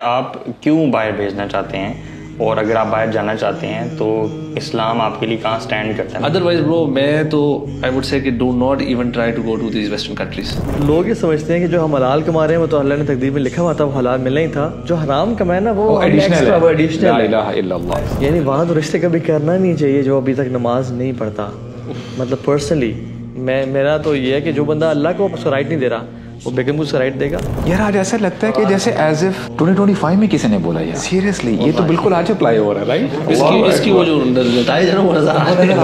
آپ کیوں باہر بھیجنا چاہتے ہیں اور اگر آپ باہر جانا چاہتے ہیں تو اسلام آپ کے لیے کہاں سٹینڈ کرتا ہے؟ ادروائز برو میں تو آئی ووڈ سے کہ do not even try to go to these western countries. لوگ یہ سمجھتے ہیں کہ جو ہم حلال کما رہے ہیں وہ تو اللہ نے تقدیر میں لکھا ہوا تھا، وہ حلال ملنا ہی تھا. جو حرام کمائے نا وہ ایڈیشنل ہے. لا الہ الا اللہ. یعنی وہاں تو رشتے کبھی کرنا نہیں چاہیے جو ابھی تک نماز نہیں پڑھتا. مطلب پرسنلی میرا تو یہ ہے کہ جو بندہ اللہ کو رائٹ نہیں دے رہا وہ بیگم کو رائٹ دے گا. یار آج ایسا لگتا ہے کہ جیسے ایز اف 2025 میں کسی نے بولا یار سیریسلی یہ تو بالکل آج اپلائی ہو رہا ہے. رائٹ اس کی وہ جو بتائے جا وہ نظر آ رہے ہیں.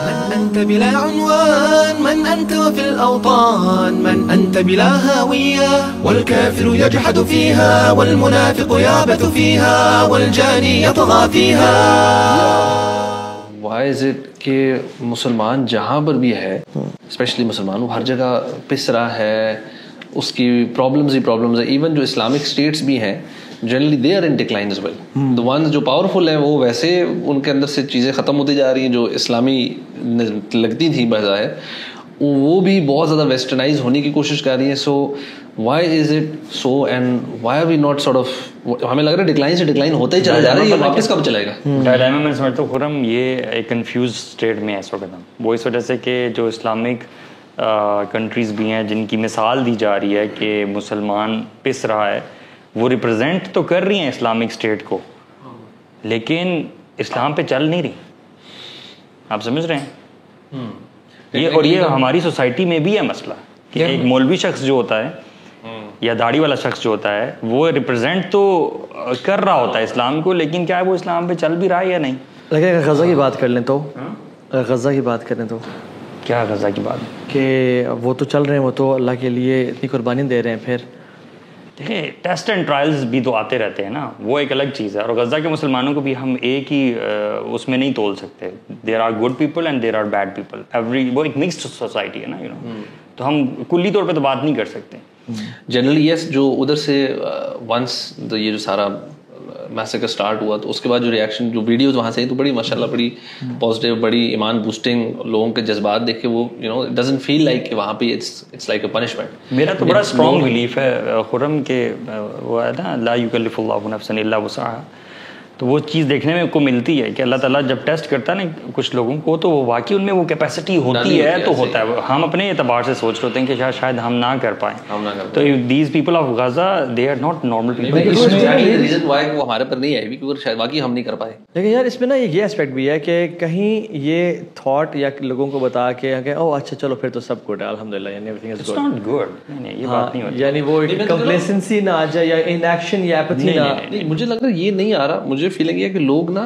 من أنت بلا عنوان، من أنت وفي الأوطان، من أنت بلا هاوية، والكافر يجحد فيها والمنافق يعبث فيها والجاني يطغى فيها. Why is it کہ مسلمان جہاں پر بھی ہے اسپیشلی مسلمان وہ ہر جگہ پس رہا ہے، اس کی پرابلمز ہی پرابلمز ہیں. ایون جو اسلامک اسٹیٹس بھی ہیں generally they are in decline as well. The ones جو پاورفل ہیں وہ ویسے ان کے اندر سے چیزیں ختم ہوتی جا رہی ہیں جو اسلامی لگتی تھیں بظاہر، وہ بھی بہت زیادہ ویسٹرنائز ہونے کی کوشش کر رہی ہیں. So why is it so and why are we not sort of, ہمیں لگ رہا ہے ڈکلائن سے ڈکلائن ہوتا ہی چلا جا رہا ہے، یہ واپس کب چلے گا؟ ڈائلاما میں سمجھتا ہوں خرم یہ ایک کنفیوز اسٹیٹ میں ہے اس وقت. وہ اس وجہ سے کہ جو اسلامک کنٹریز بھی ہیں جن کی مثال دی جا رہی ہے کہ مسلمان پس رہا ہے، وہ ریپرزینٹ تو کر رہی ہیں اسلامک اسٹیٹ کو لیکن اسلام پہ چل نہیں رہی. آپ سمجھ رہے ہیں یہ؟ اور یہ ہماری سوسائٹی میں بھی ہے مسئلہ کہ ایک مولوی شخص جو ہوتا ہے یا داڑھی والا شخص جو ہوتا ہے وہ ریپرزینٹ تو کر رہا ہوتا ہے اسلام کو، لیکن کیا وہ اسلام پہ چل بھی رہا ہے یا نہیں؟ لیکن اگر غزہ کی بات کر لیں تو غزہ کی بات کریں تو کیا غزہ کی بات کہ وہ تو چل رہے ہیں، وہ تو اللہ کے لیے اتنی قربانی دے رہے ہیں. پھر دیکھیں ٹیسٹ اینڈ ٹرائلز بھی تو آتے رہتے ہیں نا، وہ ایک الگ چیز ہے. اور غزہ کے مسلمانوں کو بھی ہم ایک ہی اس میں نہیں تول سکتے. There are good people and there are bad people. وہ ایک مکسڈ سوسائٹی ہے نا، یو نو. تو ہم کلی طور پہ تو بات نہیں کر سکتے. جنرلی یس، جو ادھر سے ونس یہ جو سارا میسیکر اسٹارٹ ہوا تو اس کے بعد جو ریئیکشن جو ویڈیوز وہاں سے تو بڑی ماشاء اللہ بڑی پازیٹیو، بڑی ایمان بوسٹنگ، لوگوں کے جذبات دیکھ کے وہ you know doesn't feel like کہ وہاں پہ اٹس لائک اے پنشمنٹ. میرا تو بڑا اسٹرانگ بلیف ہے خرم کہ وہ ہے نا لا یکلف اللہ نفسا الا وسعہا. تو وہ چیز دیکھنے میں کو ملتی ہے کہ اللہ تعالیٰ جب ٹیسٹ کرتا ہے نا کچھ لوگوں کو تو وہ واقعی ان میں وہ کیپیسٹی ہوتی ہے تو ہوتا ہے. ہم اپنے اعتبار سے سوچ رہے ہوتے ہیں کہ شاید ہم نہ کر پائیں. تو these people of Gaza they are not normal people. Reason why وہ ہمارے پر نہیں آئی کیونکہ شاید واقعی ہم نہیں کر پائے. لیکن یار اس میں نا یہ اسپیکٹ بھی ہے کہ کہیں یہ تھاٹ یا لوگوں کو بتا کے او اچھا چلو پھر تو سب گڈ ہے الحمدللہ، یعنی ایوری تھنگ از گڈ. یہ بات نہیں ہوتی، یعنی وہ کمپلیسنسی نہ آ جائے یا ان ایکشن یا اپیتھی نہ. مجھے لگ رہا ہے یہ نہیں آ رہا. مجھے فیلنگ یہ ہے کہ لوگ نا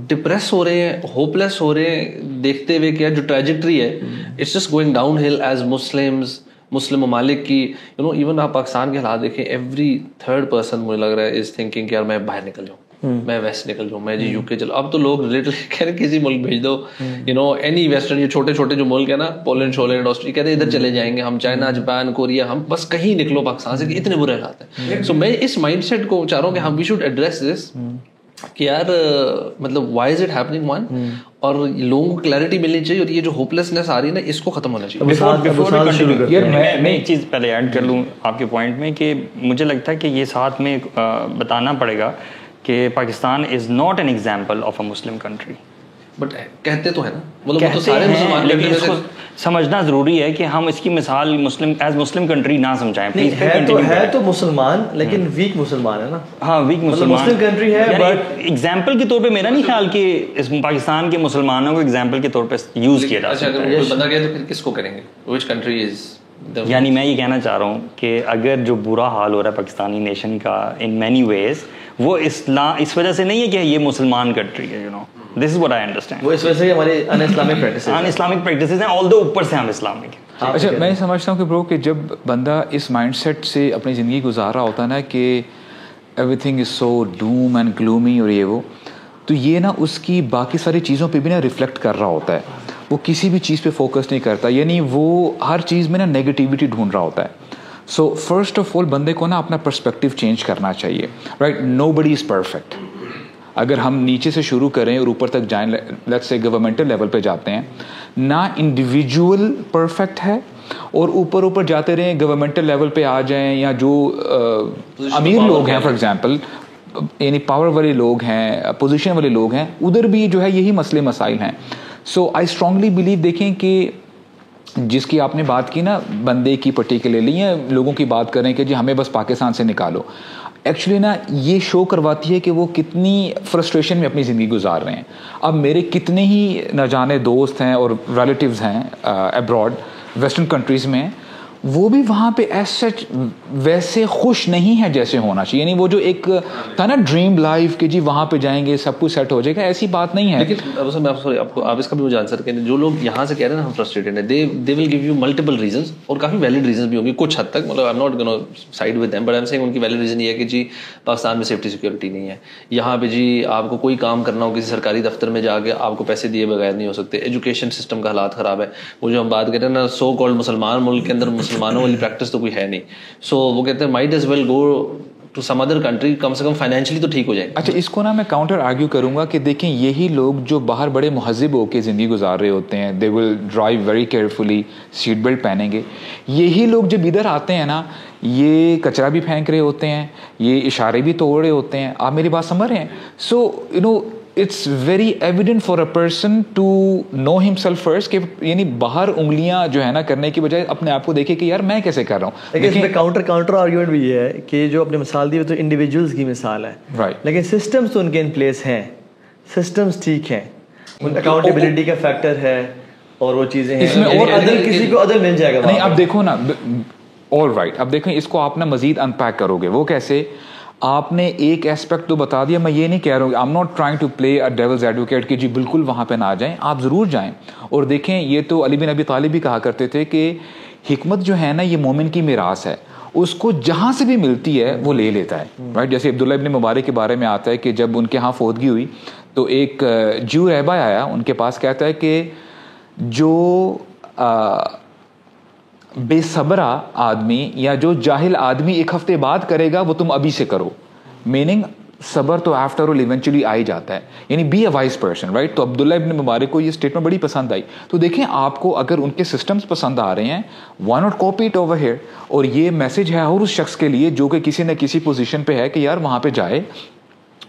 ڈپریس ہو رہے ہیں، ہوپ لیس ہو رہے ہیں دیکھتے ہوئے کہ جو ٹریجیکٹری ہے اٹس جسٹ گوئنگ ڈاؤن ہل ایز مسلم ممالک کی یو نو. ایون آپ پاکستان کے حالات دیکھیں، ایوری تھرڈ پرسن مجھے لگ رہا ہے از تھنکنگ کہ یار میں باہر نکل جاؤں، میں ویسٹ نکل جاؤں، میں جی یو کے چلو. اب تو لوگ ریلیٹلی کہہ رہے کسی ملک بھیج دو، یو نو اینی ویسٹرن، یہ چھوٹے چھوٹے جو ملک ہیں نا پولینڈ شولینڈ آسٹریلیا، کہتے ہیں ادھر چلے جائیں گے ہم، چائنا جاپان کوریا، ہم بس کہیں نکلو پاکستان سے، اتنے برے حالات ہیں. سو میں اس مائنڈ سیٹ کو چاہ رہا ہوں کہ ہم وی شوڈ ایڈریس دس کہ یار مطلب why is it happening one, اور لوگوں کو کلیئرٹی ملنی چاہیے اور یہ جو ہوپلیسنس آ رہی ہے نا اس کو ختم ہونا چاہیے. میں ایک چیز پہلے ایڈ کر لوں آپ کے پوائنٹ میں کہ مجھے لگتا ہے کہ یہ ساتھ میں بتانا پڑے گا کہ Pakistan is not an example of a Muslim country. But کہتے تو ہے نا، مطلب تو سارے مسلمان، لیکن اس کو سمجھنا ضروری ہے کہ ہم اس کی مثال مسلم کنٹری نہ سمجھائیں. ہے تو مسلمان لیکن ویک مسلمان ہے نا. ہاں ویک مسلم کنٹری ہے، بٹ ایگزامپل کے طور پہ میرا نہیں خیال کہ اس پاکستان کے مسلمانوں کو ایگزامپل کے طور پہ یوز کیا جا سکتا ہے. بندہ گیا تو پھر کس کو کریں گے؟ وچ کنٹری از، یعنی میں یہ کہنا چاہ رہا ہوں کہ اگر جو برا حال ہو رہا ہے پاکستانی نیشن کا ان مینی ویز، وہ اس وجہ سے نہیں ہے کہ یہ مسلمان کنٹری ہے، you know. This is what I understand. وہ اس وجہ سے ہماری ان اسلامک پریکٹسز ہیں، آل دو اوپر سے ہم اسلامک ہیں. اچھا میں سمجھتا ہوں کہ برو کہ جب بندہ اس مائنڈ سیٹ سے اپنی زندگی گزار رہا ہوتا ہے نا کہ everything is so doom and gloomy اور یہ وہ، تو یہ نا اس کی باقی ساری چیزوں پہ بھی نا ریفلیکٹ کر رہا ہوتا ہے. وہ کسی بھی چیز پہ فوکس نہیں کرتا، یعنی وہ ہر چیز میں نا نیگیٹیوٹی ڈھونڈ رہا ہوتا ہے. سو فرسٹ آف آل بندے کو نا اپنا پرسپیکٹیو چینج کرنا چاہیے. Right, nobody is perfect. اگر ہم نیچے سے شروع کریں اور اوپر تک جائیں، لیٹس سے گورنمنٹل لیول پہ جاتے ہیں، نہ انڈیویجول پرفیکٹ ہے اور اوپر جاتے رہیں, گورنمنٹل لیول پہ آ جائیں, یا جو امیر لوگ ہیں فار ایگزامپل, یعنی پاور والے لوگ ہیں, پوزیشن والے لوگ ہیں, ادھر بھی جو ہے یہی مسئلے مسائل ہیں. سو آئی اسٹرانگلی بلیو, دیکھیں کہ جس کی آپ نے بات کی نا, بندے کی پرٹیکولرلی, یا لوگوں کی بات کریں کہ جی ہمیں بس پاکستان سے نکالو, ایکچولی نا یہ شو کرواتی ہے کہ وہ کتنی فرسٹریشن میں اپنی زندگی گزار رہے ہیں. اب میرے کتنے ہی نہ جانے دوست ہیں اور ریلیٹیوز ہیں ابراڈ ویسٹرن کنٹریز میں, وہ بھی وہاں پہ ایز سچ ویسے خوش نہیں ہے جیسے ہونا چاہیے. یعنی وہ جو ایک تھا نا ڈریم لائف کہ جی وہاں پہ جائیں گے سب کچھ سیٹ ہو جائے گا, ایسی بات نہیں ہے. لیکن آپ اس کا بھی مجھے آنسر کریں, جو لوگ یہاں سے کہہ رہے ہیں نا ہم فرسٹریٹڈ ہیں, they will give you multiple reasons, اور کافی ویلڈ ریزنس بھی ہوں گے کچھ حد تک, مطلب I am not gonna side with them, but I am seeing ان کی ویلڈ ریزن یہ ہے کہ جی پاکستان میں سیفٹی سیکورٹی نہیں ہے, یہاں پہ جی آپ کو کوئی کام کرنا ہو کسی سرکاری دفتر میں جا کے آپ کو پیسے دیے بغیر نہیں ہو سکتے, ایجوکیشن سسٹم کا حالات خراب ہے. وہ جو ہم بات کر رہے ہیں نا سو کالڈ مسلمان ملک کے اندر مسلمانوں والی پریکٹس تو کوئی ہے نہیں. سو وہ کہتے ہیں might as well go to some other country, کم سے کم فائنینشلی تو ٹھیک ہو جائے گا. اچھا, اس کو نا میں کاؤنٹر آرگیو کروں گا کہ دیکھیں یہی لوگ جو باہر بڑے مہذب ہو کے زندگی گزار رہے ہوتے ہیں, they will drive very carefully, seat belt پہنیں گے, یہی لوگ جب ادھر آتے ہیں نا یہ کچرا بھی پھینک رہے ہوتے ہیں, یہ اشارے بھی توڑ رہے ہوتے ہیں. آپ میری بات سمجھ رہے ہیں؟ So you know it's very evident for a person to know himself first, کہ یعنی باہر انگلیاں جو ہے نا کرنے کی بجائے اپنے آپ کو دیکھے کہ یار میں کیسے کر رہا ہوں. لیکن اس میں کاؤنٹر آرگیومنٹ بھی یہ ہے کہ جو اپنے مثال دی وہ تو انڈیویجولس کی مثال ہے, لیکن سسٹمس تو ان کے ان پلیس ہیں, سسٹمس ٹھیک ہیں, ان اکاؤنٹیبلٹی کا فیکٹر ہے اور وہ چیزیں ہیں, اس میں اور ادر کسی کو ادر مل جائے گا. نہیں اب دیکھو نا, آل رائٹ, اب دیکھیں اس کو آپ نا مزید انپیک کرو گے. وہ کیسے؟ آپ نے ایک ایسپیکٹ تو بتا دیا, میں یہ نہیں کہہ رہا ہوں, I am not trying to play a devil's advocate کہ جی بالکل وہاں پہ نہ جائیں, آپ ضرور جائیں. اور دیکھیں یہ تو علی بن ابی طالب بھی کہا کرتے تھے کہ حکمت جو ہے نا یہ مومن کی میراث ہے, اس کو جہاں سے بھی ملتی ہے وہ لے لیتا ہے, رائٹ. جیسے عبداللہ ابن مبارک کے بارے میں آتا ہے کہ جب ان کے ہاں فوتگی ہوئی تو ایک جو رہبا آیا ان کے پاس, کہتا ہے کہ جو بے صبرہ آدمی یا جو جاہل آدمی ایک ہفتے بعد کرے گا وہ تم ابھی سے کرو, میننگ صبر تو آفٹر آل ایونچولی آ ہی جاتا ہے, یعنی be a wise person, right. تو عبداللہ ابن مبارک کو یہ اسٹیٹمنٹ بڑی پسند آئی. تو دیکھیں آپ کو اگر ان کے سسٹمز پسند آ رہے ہیں, why not copy it over here. اور یہ میسج ہے اور اس شخص کے لیے جو کہ کسی نہ کسی پوزیشن پہ ہے کہ یار وہاں پہ جائے,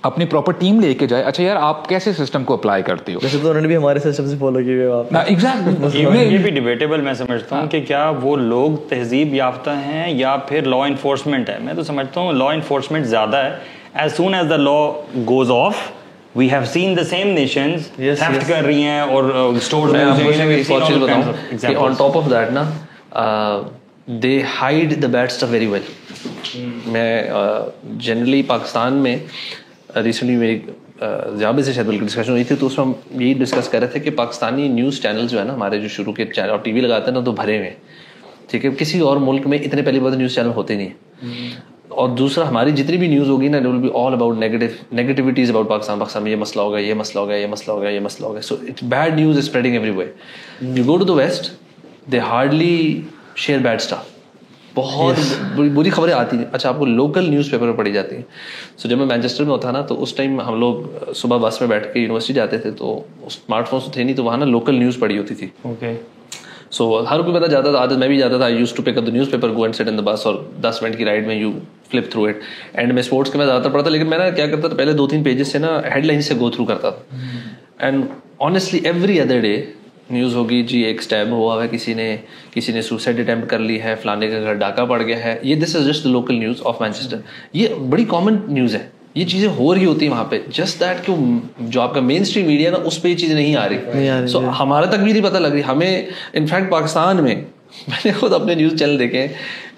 اپنی پراپر ٹیم لے کے جائے. اچھا یار آپ کیسے سسٹم کو اپلائی کرتے ہو؟ ویسے تو انہوں نے بھی ہمارے سسٹم سے فالو کیے ہوئے. ایگزیکٹلی, یہ بھی ڈیبیٹیبل میں سمجھتا ہوں کہ کیا وہ لوگ تہذیب یافتہ ہیں یا پھر لا انفورسمنٹ ہے. میں تو سمجھتا ہوں لا انفورسمنٹ زیادہ ہے. As soon as the law goes off, we have seen the same nations theft کر رہی ہیں اور stores میں ایک اور چیز بتاؤں کہ on top of that نا they hide the bad stuff very well. میں جنرلی پاکستان میں ریسنٹلی میں ایک جابے سے شاید بلکہ ڈسکشن ہوئی تھی, تو اس میں ہم یہی ڈسکس کر رہے تھے کہ پاکستانی نیوز چینل جو ہے نا ہمارے جو شروع کے چینل اور ٹی وی لگاتے ہیں نا تو بھرے ہوئے ہیں, ٹھیک ہے. کسی اور ملک میں اتنے پہلی بات نیوز چینل ہوتے نہیں ہیں. اور دوسرا ہماری جتنی بھی نیوز ہوگی نا it will be all about negativities about Pakistan میں یہ مسئلہ ہوگا, یہ مسئلہ ہوگا, یہ مسئلہ ہوگا, یہ مسئلہ ہوگا. So it's bad news is spreading everywhere. You go to the west they hardly share bad stuff, بہت بری خبریں آتی ہیں. اچھا آپ کو لوکل نیوز پیپر پڑھی جاتی ہیں. سو جب میں مینچسٹر میں ہوتا نا تو اس ٹائم ہم لوگ صبح بس میں بیٹھ کے یونیورسٹی جاتے تھے, تو اسمارٹ فونس تھے نہیں, تو وہاں نا لوکل نیوز پڑھی ہوتی تھی. اوکے. سو ہر کوئی پتا جاتا تھا, عادت میں بھی جاتا تھا. I use to pick up the newspaper, go and sit in دا بس, اور 10 منٹ کی رائڈ میں you flip through it. And میں اسپورٹس کے میں زیادہ تر پڑھتا, لیکن میں نے کیا کرتا تھا پہلے 2-3 پیجز سے نا ہیڈ لائن سے گو تھرو کرتا تھا. And honestly every other day news ہوگی جی ایک اسٹیب ہوا ہے, کسی نے سوسائڈ اٹیمپٹ کر لی ہے, فلانے کا گھر ڈاکہ پڑ گیا ہے. یہ this is just the local news of Manchester. یہ بڑی کامن نیوز ہے, یہ چیزیں ہو رہی ہوتی ہیں وہاں پہ. جسٹ دیٹ کہ جو آپ کا مین اسٹریم میڈیا نا اس پہ یہ چیزیں نہیں آ رہی. سو ہمارے تک بھی نہیں پتہ لگ رہی ہمیں. انفیکٹ پاکستان میں نے خود اپنے نیوز چینل دیکھے,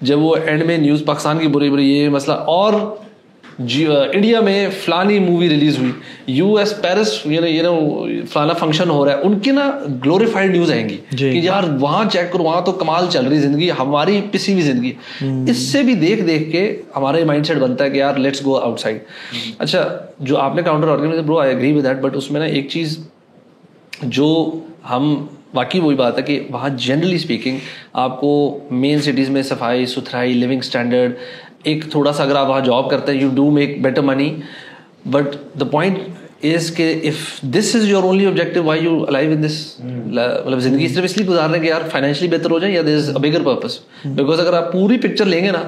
جب وہ اینڈ میں نیوز پاکستان کی بری یہ مسئلہ, اور انڈیا میں فلانی مووی ریلیز ہوئی, یو ایس پیرس فلانا فنکشن ہو رہا ہے, ان کی نا گلوریفائڈ نیوز آئیں گی کہ یار وہاں چیک کرو, وہاں تو کمال چل رہی زندگی, ہماری پسی ہوئی زندگی. اس سے بھی دیکھ کے ہمارا مائنڈ سیٹ بنتا ہے کہ یار لیٹس گو آؤٹ سائڈ. اچھا جو آپ نے counter argument, bro I agree with that, but اس میں نا ایک چیز جو ہم باقی وہی بات ہے کہ وہاں جنرلی اسپیکنگ آپ کو مین سٹیز میں صفائی ستھرائی, لیونگ اسٹینڈرڈ, ایک تھوڑا سا اگر آپ وہاں جاب کرتے ہیں you do make better money, but the point is کہ if this is your only objective, why you alive in this, مطلب زندگی صرف اس لیے گزار رہے ہیں کہ یار فائنینشلی بہتر ہو جائے, یا there is a bigger purpose. Because اگر آپ پوری پکچر لیں گے نا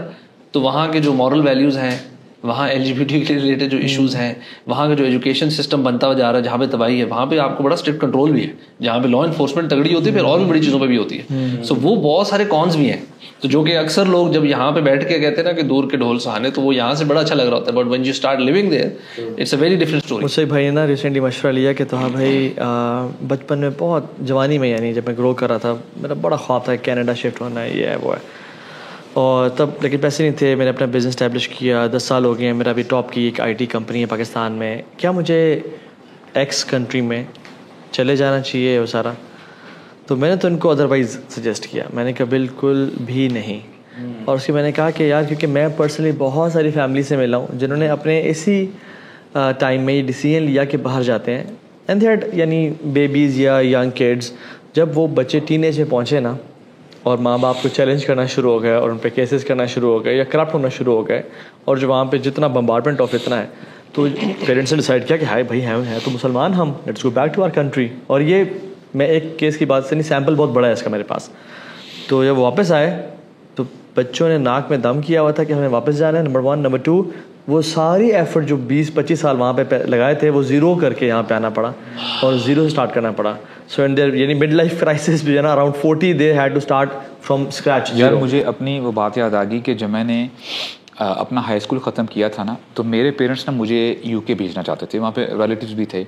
تو وہاں کے جو مورل ویلیوز ہیں, وہاں LGBT کے ریلیٹڈ جو ایشوز ہیں, وہاں کا جو ایجوکیشن سسٹم بنتا جا رہا ہے جہاں پہ تباہی ہے, وہاں پہ آپ کو بڑا اسٹرکٹ کنٹرول بھی ہے, جہاں پہ لا انفورسمنٹ تگڑی ہوتی ہے پھر اور بھی بڑی چیزوں پہ بھی ہوتی ہے. سو وہ بہت سارے کونس بھی ہیں, تو جو کہ اکثر لوگ جب یہاں پہ بیٹھ کے کہتے ہیں نا کہ دور کے ڈھول سہانے, تو وہ یہاں سے بڑا اچھا لگ رہا ہوتا ہے, but when you start living there it's a very different story. مجھ سے بھائی نے نا ریسنٹلی مشورہ لیا کہ تو بھائی بچپن میں بہت جوانی میں, یعنی جب میں گرو کر رہا تھا, میرا بڑا خواب تھا کینیڈا شفٹ ہونا ہے, یہ ہے وہ ہے, اور تب لیکن پیسے نہیں تھے. میں نے اپنا بزنس اسٹیبلش کیا, 10 سال ہو گئے ہیں, میرا ابھی ٹاپ کی ایک IT کمپنی ہے پاکستان میں, کیا مجھے ایکس کنٹری میں چلے جانا چاہیے وہ سارا؟ تو میں نے تو ان کو ادروائز سجیسٹ کیا, میں نے کہا بالکل بھی نہیں. اور اس کے میں نے کہا کہ یار کیونکہ میں پرسنلی بہت ساری فیملی سے ملا ہوں جنہوں نے اپنے اسی ٹائم میں یہ ڈیسیجن لیا کہ باہر جاتے ہیں, اینڈ دیٹ یعنی بیبیز یا ینگ کڈس, جب وہ بچے ٹین ایج میں پہنچے نا اور ماں باپ کو چیلنج کرنا شروع ہو گئے اور ان پہ کیسز کرنا شروع ہو گئے یا کرپٹ ہونا شروع ہو گئے, اور جو وہاں پہ جتنا بمبارڈمنٹ آف اتنا ہے, تو پیرنٹس نے ڈیسائڈ کیا کہ ہائے بھائی ہیں تو مسلمان ہم, let's go back to our country. اور یہ میں ایک کیس کی بات سے نہیں, سیمپل بہت بڑا ہے اس کا میرے پاس. تو جب واپس آئے تو بچوں نے ناک میں دم کیا ہوا تھا کہ ہمیں واپس جانا ہے, نمبر 1. نمبر 2, وہ ساری ایفرٹ جو 20-25 سال وہاں پہ لگائے تھے وہ زیرو کر کے یہاں پہ آنا پڑا اور زیرو سے اسٹارٹ کرنا پڑا. سو اینڈ دیر یعنی مڈ لائف کرائسس بھی ہے نا, around 40 they had to start from scratch. یار مجھے اپنی وہ بات یاد آ گئی کہ جب میں نے اپنا ہائی اسکول ختم کیا تھا نا, تو میرے پیرنٹس نا مجھے UK بھیجنا چاہتے تھے, وہاں پہ ریلیٹیوز بھی تھے,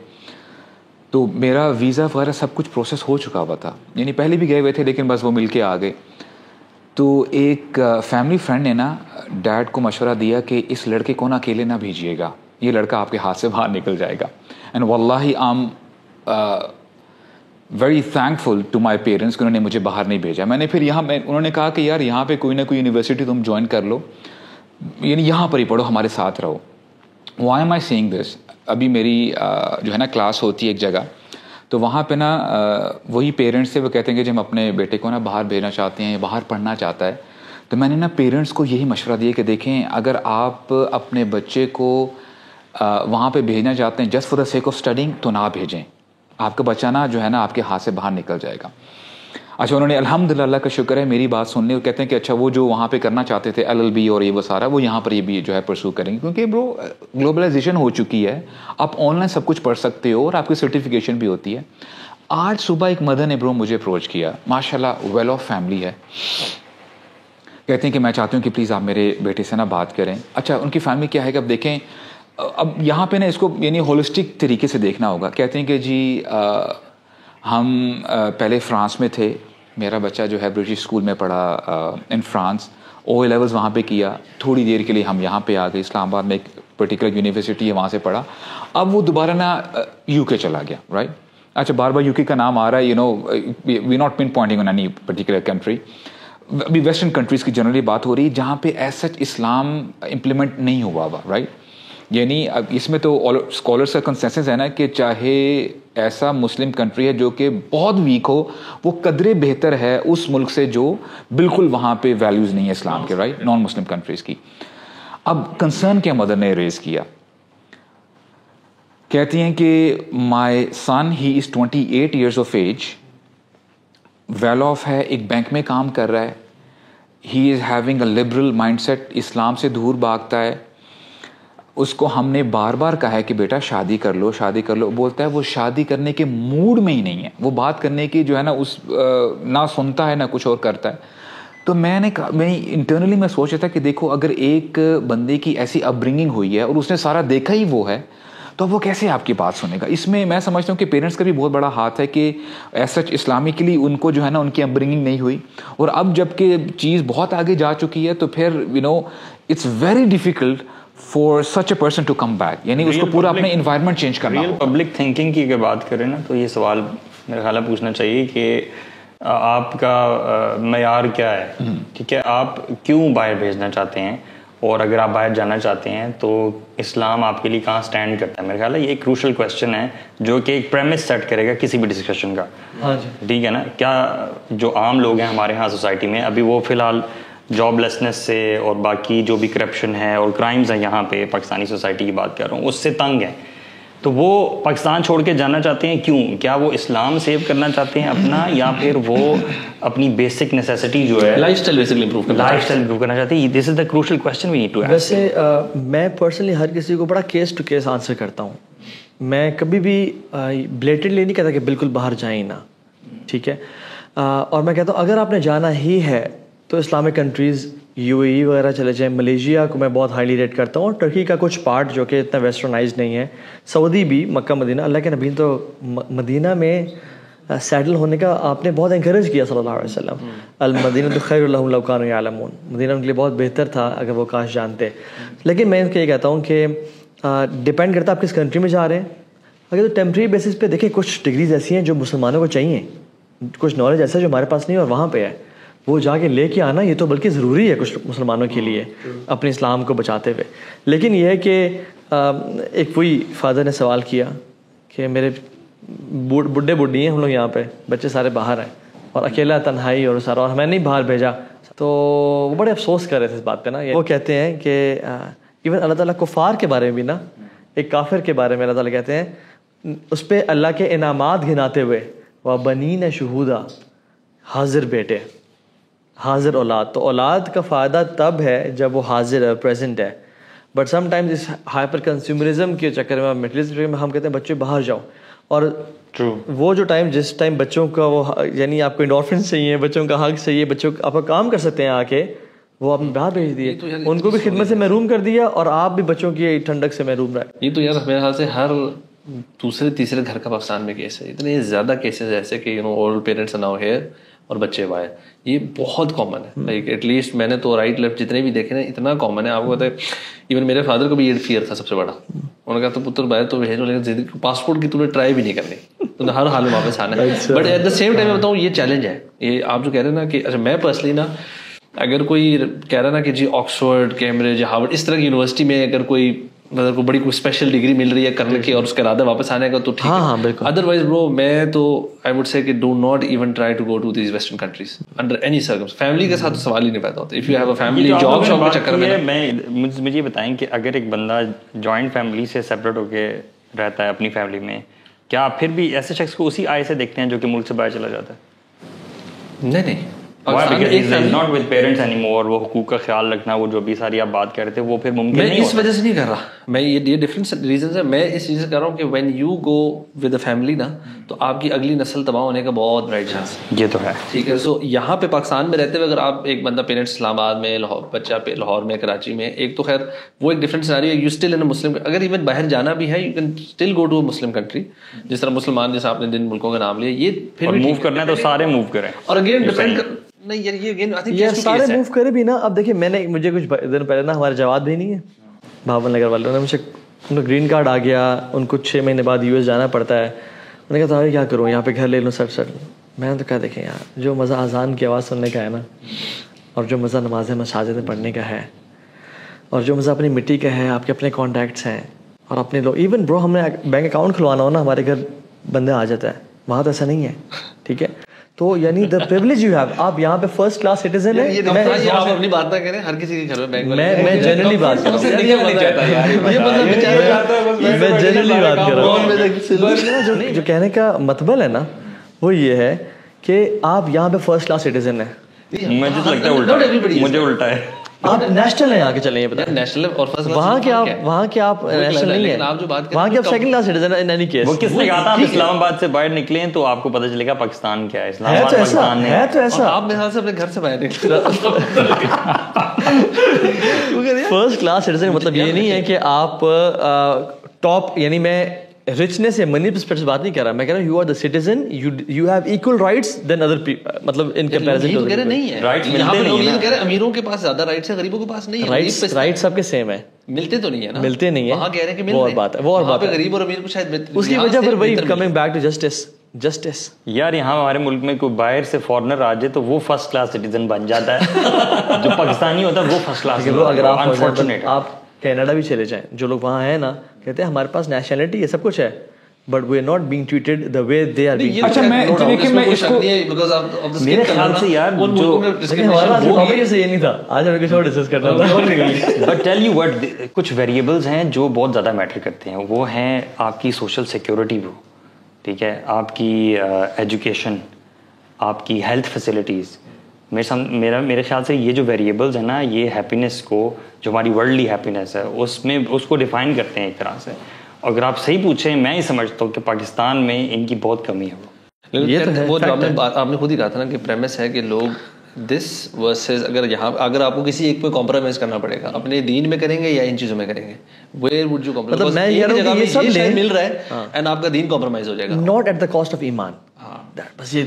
تو میرا ویزا وغیرہ سب کچھ پروسیس ہو چکا ہوا تھا, یعنی پہلے بھی گئے ہوئے تھے لیکن بس وہ مل کے آ گئے. تو ایک فیملی فرینڈ نے نا ڈیڈ کو مشورہ دیا کہ اس لڑکے کو نا اکیلے نہ بھیجیے گا, یہ لڑکا آپ کے ہاتھ سے باہر نکل جائے گا. اینڈ واللہ I am very thankful to my parents کہ انہوں نے مجھے باہر نہیں بھیجا. میں نے پھر انہوں نے کہا کہ یار یہاں پہ کوئی نہ کوئی یونیورسٹی تم جوائن کر لو, یعنی یہاں پر ہی پڑھو, ہمارے ساتھ رہو. وائی ایم آئی سیئنگ دس, ابھی میری جو ہے نا کلاس ہوتی ہے ایک جگہ, تو وہاں پہ نا وہی پیرنٹس سے وہ کہتے ہیں کہ جب ہم اپنے بیٹے کو نا باہر بھیجنا چاہتے ہیں, باہر پڑھنا چاہتا ہے, تو میں نے نا پیرنٹس کو یہی مشورہ دیا کہ دیکھیں اگر آپ اپنے بچے کو وہاں پہ بھیجنا چاہتے ہیں just for the sake of studying, تو نہ بھیجیں, آپ کا بچہ نا جو ہے نا آپ کے ہاتھ سے باہر نکل جائے گا. اچھا انہوں نے الحمدللہ اللہ کا شکر ہے میری بات سننے, وہ کہتے ہیں کہ اچھا وہ جو وہاں پہ کرنا چاہتے تھے LLB اور یہ وہ سارا, وہ یہاں پر یہ بھی جو ہے پرسو کریں گے, کیونکہ برو گلوبلائزیشن ہو چکی ہے, آپ آن لائن سب کچھ پڑھ سکتے ہو اور آپ کی سرٹیفکیشن بھی ہوتی ہے. آج صبح ایک مدر نے برو مجھے اپروچ کیا, ماشاء اللہ ویل آف فیملی ہے, کہتے ہیں کہ میں چاہتی ہوں کہ پلیز آپ میرے بیٹے سے نا بات کریں. اچھا ان کی فیملی کیا ہے کہ اب دیکھیں, اب یہاں پہ نا اس کو یعنی ہولسٹک طریقے سے دیکھنا ہوگا. کہتے ہیں کہ جی ہم پہلے فرانس میں تھے, میرا بچہ جو ہے برٹش اسکول میں پڑھا ان فرانس, O-levels وہاں پہ کیا, تھوڑی دیر کے لیے ہم یہاں پہ آ گئے, اسلام آباد میں ایک پرٹیکولر یونیورسٹی ہے وہاں سے پڑھا, اب وہ دوبارہ نا UK چلا گیا, رائٹ. اچھا بار بار UK کا نام آ رہا ہے, you know we not pinpointing on any particular country, ابھی ویسٹرن کنٹریز کی جنرلی بات ہو رہی ہے جہاں پہ ایز سچ اسلام امپلیمنٹ نہیں ہوا ہوا, رائٹ. یعنی اب اس میں تو اسکالرس کا کنسنسس ہے نا کہ چاہے ایسا مسلم کنٹری ہے جو کہ بہت ویک ہو, وہ قدرے بہتر ہے اس ملک سے جو بالکل وہاں پہ ویلیوز نہیں ہے اسلام کے, رائٹ, نان مسلم کنٹریز کی. اب کنسرن کیا مدر نے ریز کیا, کہتی ہیں کہ my son he is 28 years of age, well off ہے, ایک بینک میں کام کر رہا ہے, he is having a liberal mind set, اسلام سے دور بھاگتا ہے. اس کو ہم نے بار بار کہا ہے کہ بیٹا شادی کر لو, شادی کر لو, بولتا ہے وہ شادی کرنے کے موڈ میں ہی نہیں ہے, وہ بات کرنے کی جو ہے نا اس نہ سنتا ہے نہ کچھ اور کرتا ہے. تو میں انٹرنلی میں سوچ رہا تھا کہ دیکھو اگر ایک بندے کی ایسی اپ برنگنگ ہوئی ہے اور اس نے سارا دیکھا ہی وہ ہے, تو وہ کیسے آپ کی بات سنے گا. اس میں میں سمجھتا ہوں کہ پیرنٹس کا بھی بہت بڑا ہاتھ ہے کہ ایز سچ اسلامکلی ان کو جو ہے نا ان کی اپ برنگنگ نہیں ہوئی, اور اب جب کہ چیز بہت آگے جا چکی ہے تو پھر you know it's very difficult for such a person to come back, یعنی اس کو پورا اپنا انوائرمنٹ چینج کرنا. پبلک تھنکنگ کی اگر بات کریں نا تو یہ سوال میرا خیال ہے پوچھنا چاہیے کہ آپ کا معیار کیا ہے, ٹھیک ہے, آپ کیوں باہر بھیجنا چاہتے ہیں, اور اگر آپ باہر جانا چاہتے ہیں تو اسلام آپ کے لیے کہاں سٹینڈ کرتا ہے. میرا خیال ہے یہ ایک کروشل کویشچن ہے جو کہ ایک پریمس سیٹ کرے گا کسی بھی ڈسکشن کا, ٹھیک ہے نا. کیا جو عام لوگ ہیں ہمارے ہاں سوسائٹی میں ابھی وہ فی الحال جاب لیسنس سے اور باقی جو بھی کرپشن ہے اور کرائمز ہیں یہاں پہ پاکستانی سوسائٹی کی بات کر رہا ہوں اس سے تنگ ہیں, تو وہ پاکستان چھوڑ کے جانا چاہتے ہیں کیوں؟ کیا وہ اسلام سیو کرنا چاہتے ہیں اپنا, یا پھر وہ اپنی بیسک نیسیسٹی جو ہے لائف اسٹائل بیسکلی امپروو کرنا چاہتے ہیں؟ This is the crucial question we need to ask. ویسے میں پرسنلی ہر کسی کو بڑا کیس ٹو کیس آنسر کرتا ہوں. میں کبھی بھی بلیٹنٹلی نہیں کہتا کہ بالکل باہر جائیں نا, ٹھیک ہے, اور میں کہتا ہوں اگر آپ نے جانا ہی ہے تو اسلامک کنٹریز UAE وغیرہ چلے جائیں. ملیشیا کو میں بہت ہائیلی ریٹ کرتا ہوں, اور ٹرکی کا کچھ پارٹ جو کہ اتنا ویسٹرنائز نہیں ہے, سعودی بھی, مکہ مدینہ. اللہ کے نبی تو مدینہ میں سیٹل ہونے کا آپ نے بہت انکریج کیا صلی اللہ علیہ وسلم. المدینہ خیر لہم لو کانوا یعلمون, مدینہ ان کے لیے بہت بہتر تھا اگر وہ کاش جانتے. لیکن میں ان کو یہ کہتا ہوں کہ ڈپینڈ کرتا ہے آپ کس کنٹری میں جا رہے ہیں. اگر تو ٹیمپریری بیسس پہ دیکھیں, کچھ ڈگریز ایسی ہیں جو مسلمانوں کو چاہیے, کچھ نالج ایسا جو ہمارے پاس نہیں اور وہاں پہ ہے, وہ جا کے لے کے آنا یہ تو بلکہ ضروری ہے کچھ مسلمانوں کے لیے اپنے اسلام کو بچاتے ہوئے. لیکن یہ ہے کہ ایک وہی فادر نے سوال کیا کہ میرے بڈھے بڈھی ہیں ہم لوگ یہاں پہ, بچے سارے باہر ہیں اور اکیلا تنہائی اور سارا, اور ہمیں نہیں باہر بھیجا. تو وہ بڑے افسوس کر رہے تھے اس بات پہ نا. وہ کہتے ہیں کہ ایون اللہ تعالیٰ کفار کے بارے میں بھی نا, ایک کافر کے بارے میں اللہ تعالیٰ کہتے ہیں اس پہ اللہ کے انعامات گناتے ہوئے, وَبَنِينَ شُهُودًا, حاضر بیٹے, حاضر اولاد. تو اولاد کا فائدہ تب ہے جب وہ حاضر ہے, پریزنٹ ہے. بٹ سم ٹائمز اس ہائپر کنزیومرزم کے چکر میں, میٹیریلزم میں ہم کہتے ہیں بچے باہر جاؤ, اور وہ جو ٹائم جس ٹائم بچوں کا وہ یعنی آپ کو انڈورفنس چاہیے, بچوں کا حق چاہیے, بچوں آپ کا کام کر سکتے ہیں آ کے, وہ آپ نے باہر بھیج دیے, ان کو بھی خدمت سے محروم کر دیا اور آپ بھی بچوں کی ٹھنڈک سے محروم رہے. یہ تو یار میرے خیال سے ہر دوسرے تیسرے گھر کا پاکستان میں کیس ہے. اتنے زیادہ کیسز ایسے کہ اولڈ پیرنٹس ناؤ ہیئر اور بچے باہر, یہ بہت کامن ہے. لائک ایٹ لیسٹ میں نے تو رائٹ لیفٹ جتنے بھی دیکھے نا اتنا کامن ہے. آپ کو پتا ہے ایون میرے فادر کو بھی یہ فیئر تھا سب سے بڑا. انہوں نے کہا تو پتر باہر تو بھیجو, لیکن پاسپورٹ کی تمہیں ٹرائی بھی نہیں کرنی, تمہیں ہر حال میں واپس آنا ہے. But at the same time میں بتاؤں یہ چیلنج ہے. یہ آپ جو کہہ رہے ہیں نا کہ اچھا میں پرسنلی نا اگر کوئی کہہ رہا نا کہ جی آکسفورڈ, کیمبرج, ہارورڈ اس طرح کی یونیورسٹی میں اگر کوئی مطلب کو بڑی کوئی اسپیشل ڈگری مل رہی ہے کرنے کی اور اس کا ارادہ واپس آنے کا تو ٹھیک ہے. ادروائز برو میں تو آئی وڈ سے کہ do not even try to go to these western countries under any circumstance. Family کے ساتھ تو سوال ہی نہیں پیدا ہوتا. If you have a family job shop کے چکر میں مجھے یہ بتائیں کہ اگر ایک بندہ جوائنٹ فیملی سے سیپریٹ ہو کے رہتا ہے اپنی فیملی میں, کیا آپ پھر بھی ایسے شخص کو اسی آئے سے دیکھتے ہیں جو کہ ملک سے باہر چلا جاتا ہے؟ نہیں not with parents any more. وہ حقوق کا خیال رکھنا, وہ جو بھی ساری آپ بات کر رہے تھے, وہ پھر ممکن نہیں. میں اس وجہ سے نہیں کر رہا, میں یہ ڈفرنٹ ریزنس ہے. میں اس چیز سے کر رہا ہوں کہ when you go with a family نا تو آپ کی اگلی نسل تباہ ہونے کا بہت برائٹ چانس ہے. یہ تو ہے, ٹھیک ہے. سو یہاں پہ پاکستان میں رہتے ہوئے اگر آپ ایک بندہ پیرنٹس اسلام آباد میں, بچہ لاہور میں, کراچی میں, ایک تو خیر وہ ایک ڈفرنٹ سیناریو ہے. You still in a Muslim, اگر ایون باہر جانا بھی ہے you can still go to a Muslim country. جس طرح مسلمان جیسے آپ نے جن ملکوں کا نام لیا, یہ پھر موو کرنا ہے تو سارے موو کریں. اور اگین ڈپینڈ یہ سارے موو کرے بھی نا. اب دیکھیے میں نے مجھے کچھ دن پہلے نا ہمارے جواد بھی نہیں ہے بھاون نگر والوں نے مجھے, ان کو گرین کارڈ آ گیا, ان کو 6 مہینے بعد US جانا پڑتا ہے. انہوں نے کہا کیا کروں, یہاں پہ گھر لے لوں سٹ. میں نے تو کہا دیکھیں یار, جو مزہ اذان کی آواز سننے کا ہے نا, اور جو مزہ نمازیں مساجد میں پڑھنے کا ہے, اور جو مزہ اپنی مٹی کا ہے, آپ کے اپنے کانٹیکٹس ہیں اور اپنے لوگ. ایون برو ہم نے بینک اکاؤنٹ کھلوانا ہو نا, ہمارے گھر بندہ آ جاتا ہے, وہاں تو ایسا نہیں ہے. ٹھیک ہے, تو یعنی دا پریولیج یو ہیو, آپ یہاں پہ فرسٹ کلاس سٹیزن ہیں. آپ اپنی بات نہ کریں, ہر کسی کے گھر میں بینک میں جنرلی بات کر رہا ہوں. جو کہنے کا مطلب ہے نا وہ یہ ہے کہ آپ یہاں پہ فرسٹ کلاس سٹیزن ہیں. مجھے تو لگتا ہے الٹا, مجھے الٹا ہے. آپ نیشنل ہیں, یہاں کے چلیں, یہ بتائیں نیشنل اور وہاں کے آپ نیشنل نہیں ہیں, وہاں کے آپ سیکنڈ کلاس سٹیزن ہیں. ان اینی کیس وہ کس نے کہا تھا آپ اسلام آباد سے باہر نکلیں تو آپ کو پتہ چلے گا پاکستان کیا ہے. اسلام آباد پاکستان ہے تو ایسا, آپ میرے خیال سے اپنے گھر سے باہر نکلے. فرسٹ کلاس سٹیزن مطلب یہ نہیں ہے کہ آپ ٹاپ, یعنی میں richness یا money perspective سے بات نہیں کر رہا. میں کہہ رہا ہوں you are the citizen, you have equal rights than other people. مطلب in comparison to other people. نہیں ہے رائٹس ملتے نہیں ہیں. کہہ رہے امیروں کے پاس زیادہ رائٹس ہیں, غریبوں کے پاس نہیں ہے. رائٹس سب کے سیم ہیں, ملتے تو نہیں ہے نا, ملتے نہیں ہیں. وہاں کہہ رہے ہیں کہ وہ اور بات ہے, وہ اور بات ہے. غریب اور امیر کو شاید اس کی وجہ پر وہی coming back to justice. یار یہاں ہمارے ملک میں کوئی باہر سے فارنر آ جائے تو وہ فرسٹ کلاس سٹیزن بن جاتا ہے. جو پاکستانی ہوتا ہے وہ فرسٹ کلاس. اگر آپ کینیڈا بھی چلے جائیں, جو لوگ وہاں ہیں نا کہتے ہیں ہمارے پاس نیشنلٹی ہے, سب کچھ ہے, but we are not being treated the way they are being. اچھا میں اس کو میرے خیال سے یار جو ہمارا ٹاپک سے یہ نہیں تھا, آج ہم کچھ اور ڈسکس کرنا تھا. بٹ ٹیل یو وٹ, کچھ ویریبلز ہیں جو بہت زیادہ میٹر کرتے ہیں, وہ ہیں آپ کی سوشل سیکورٹی برو, ٹھیک ہے, آپ کی ایجوکیشن, آپ کی ہیلتھ فیسلٹیز. میرے خیال سے یہ جو ویریبلز ہیں نا, یہ ہیپینس کو, جو ہماری ورلڈلی ہیپینس ہے, اس کو ڈیفائن کرتے ہیں ایک طرح سے. اگر آپ صحیح پوچھیں, میں ہی سمجھتا ہوں کہ پاکستان میں ان کی بہت کمی ہے. یہ تو وہ آپ نے خود ہی کہا تھا نا کہ پریمس ہے کہ لوگ دس ورسز, اگر آپ کو کسی ایک پہ کمپرومائز کرنا پڑے گا, اپنے دین میں کریں گے یا ان چیزوں میں کریں گے, ویئر وڈ یو کمپرومائز؟ مطلب میں یہ جگہ یہ شاید مل رہا ہے اینڈ آپ کا دین کمپرومائز ہو جائے گا, not at the cost of ایمان.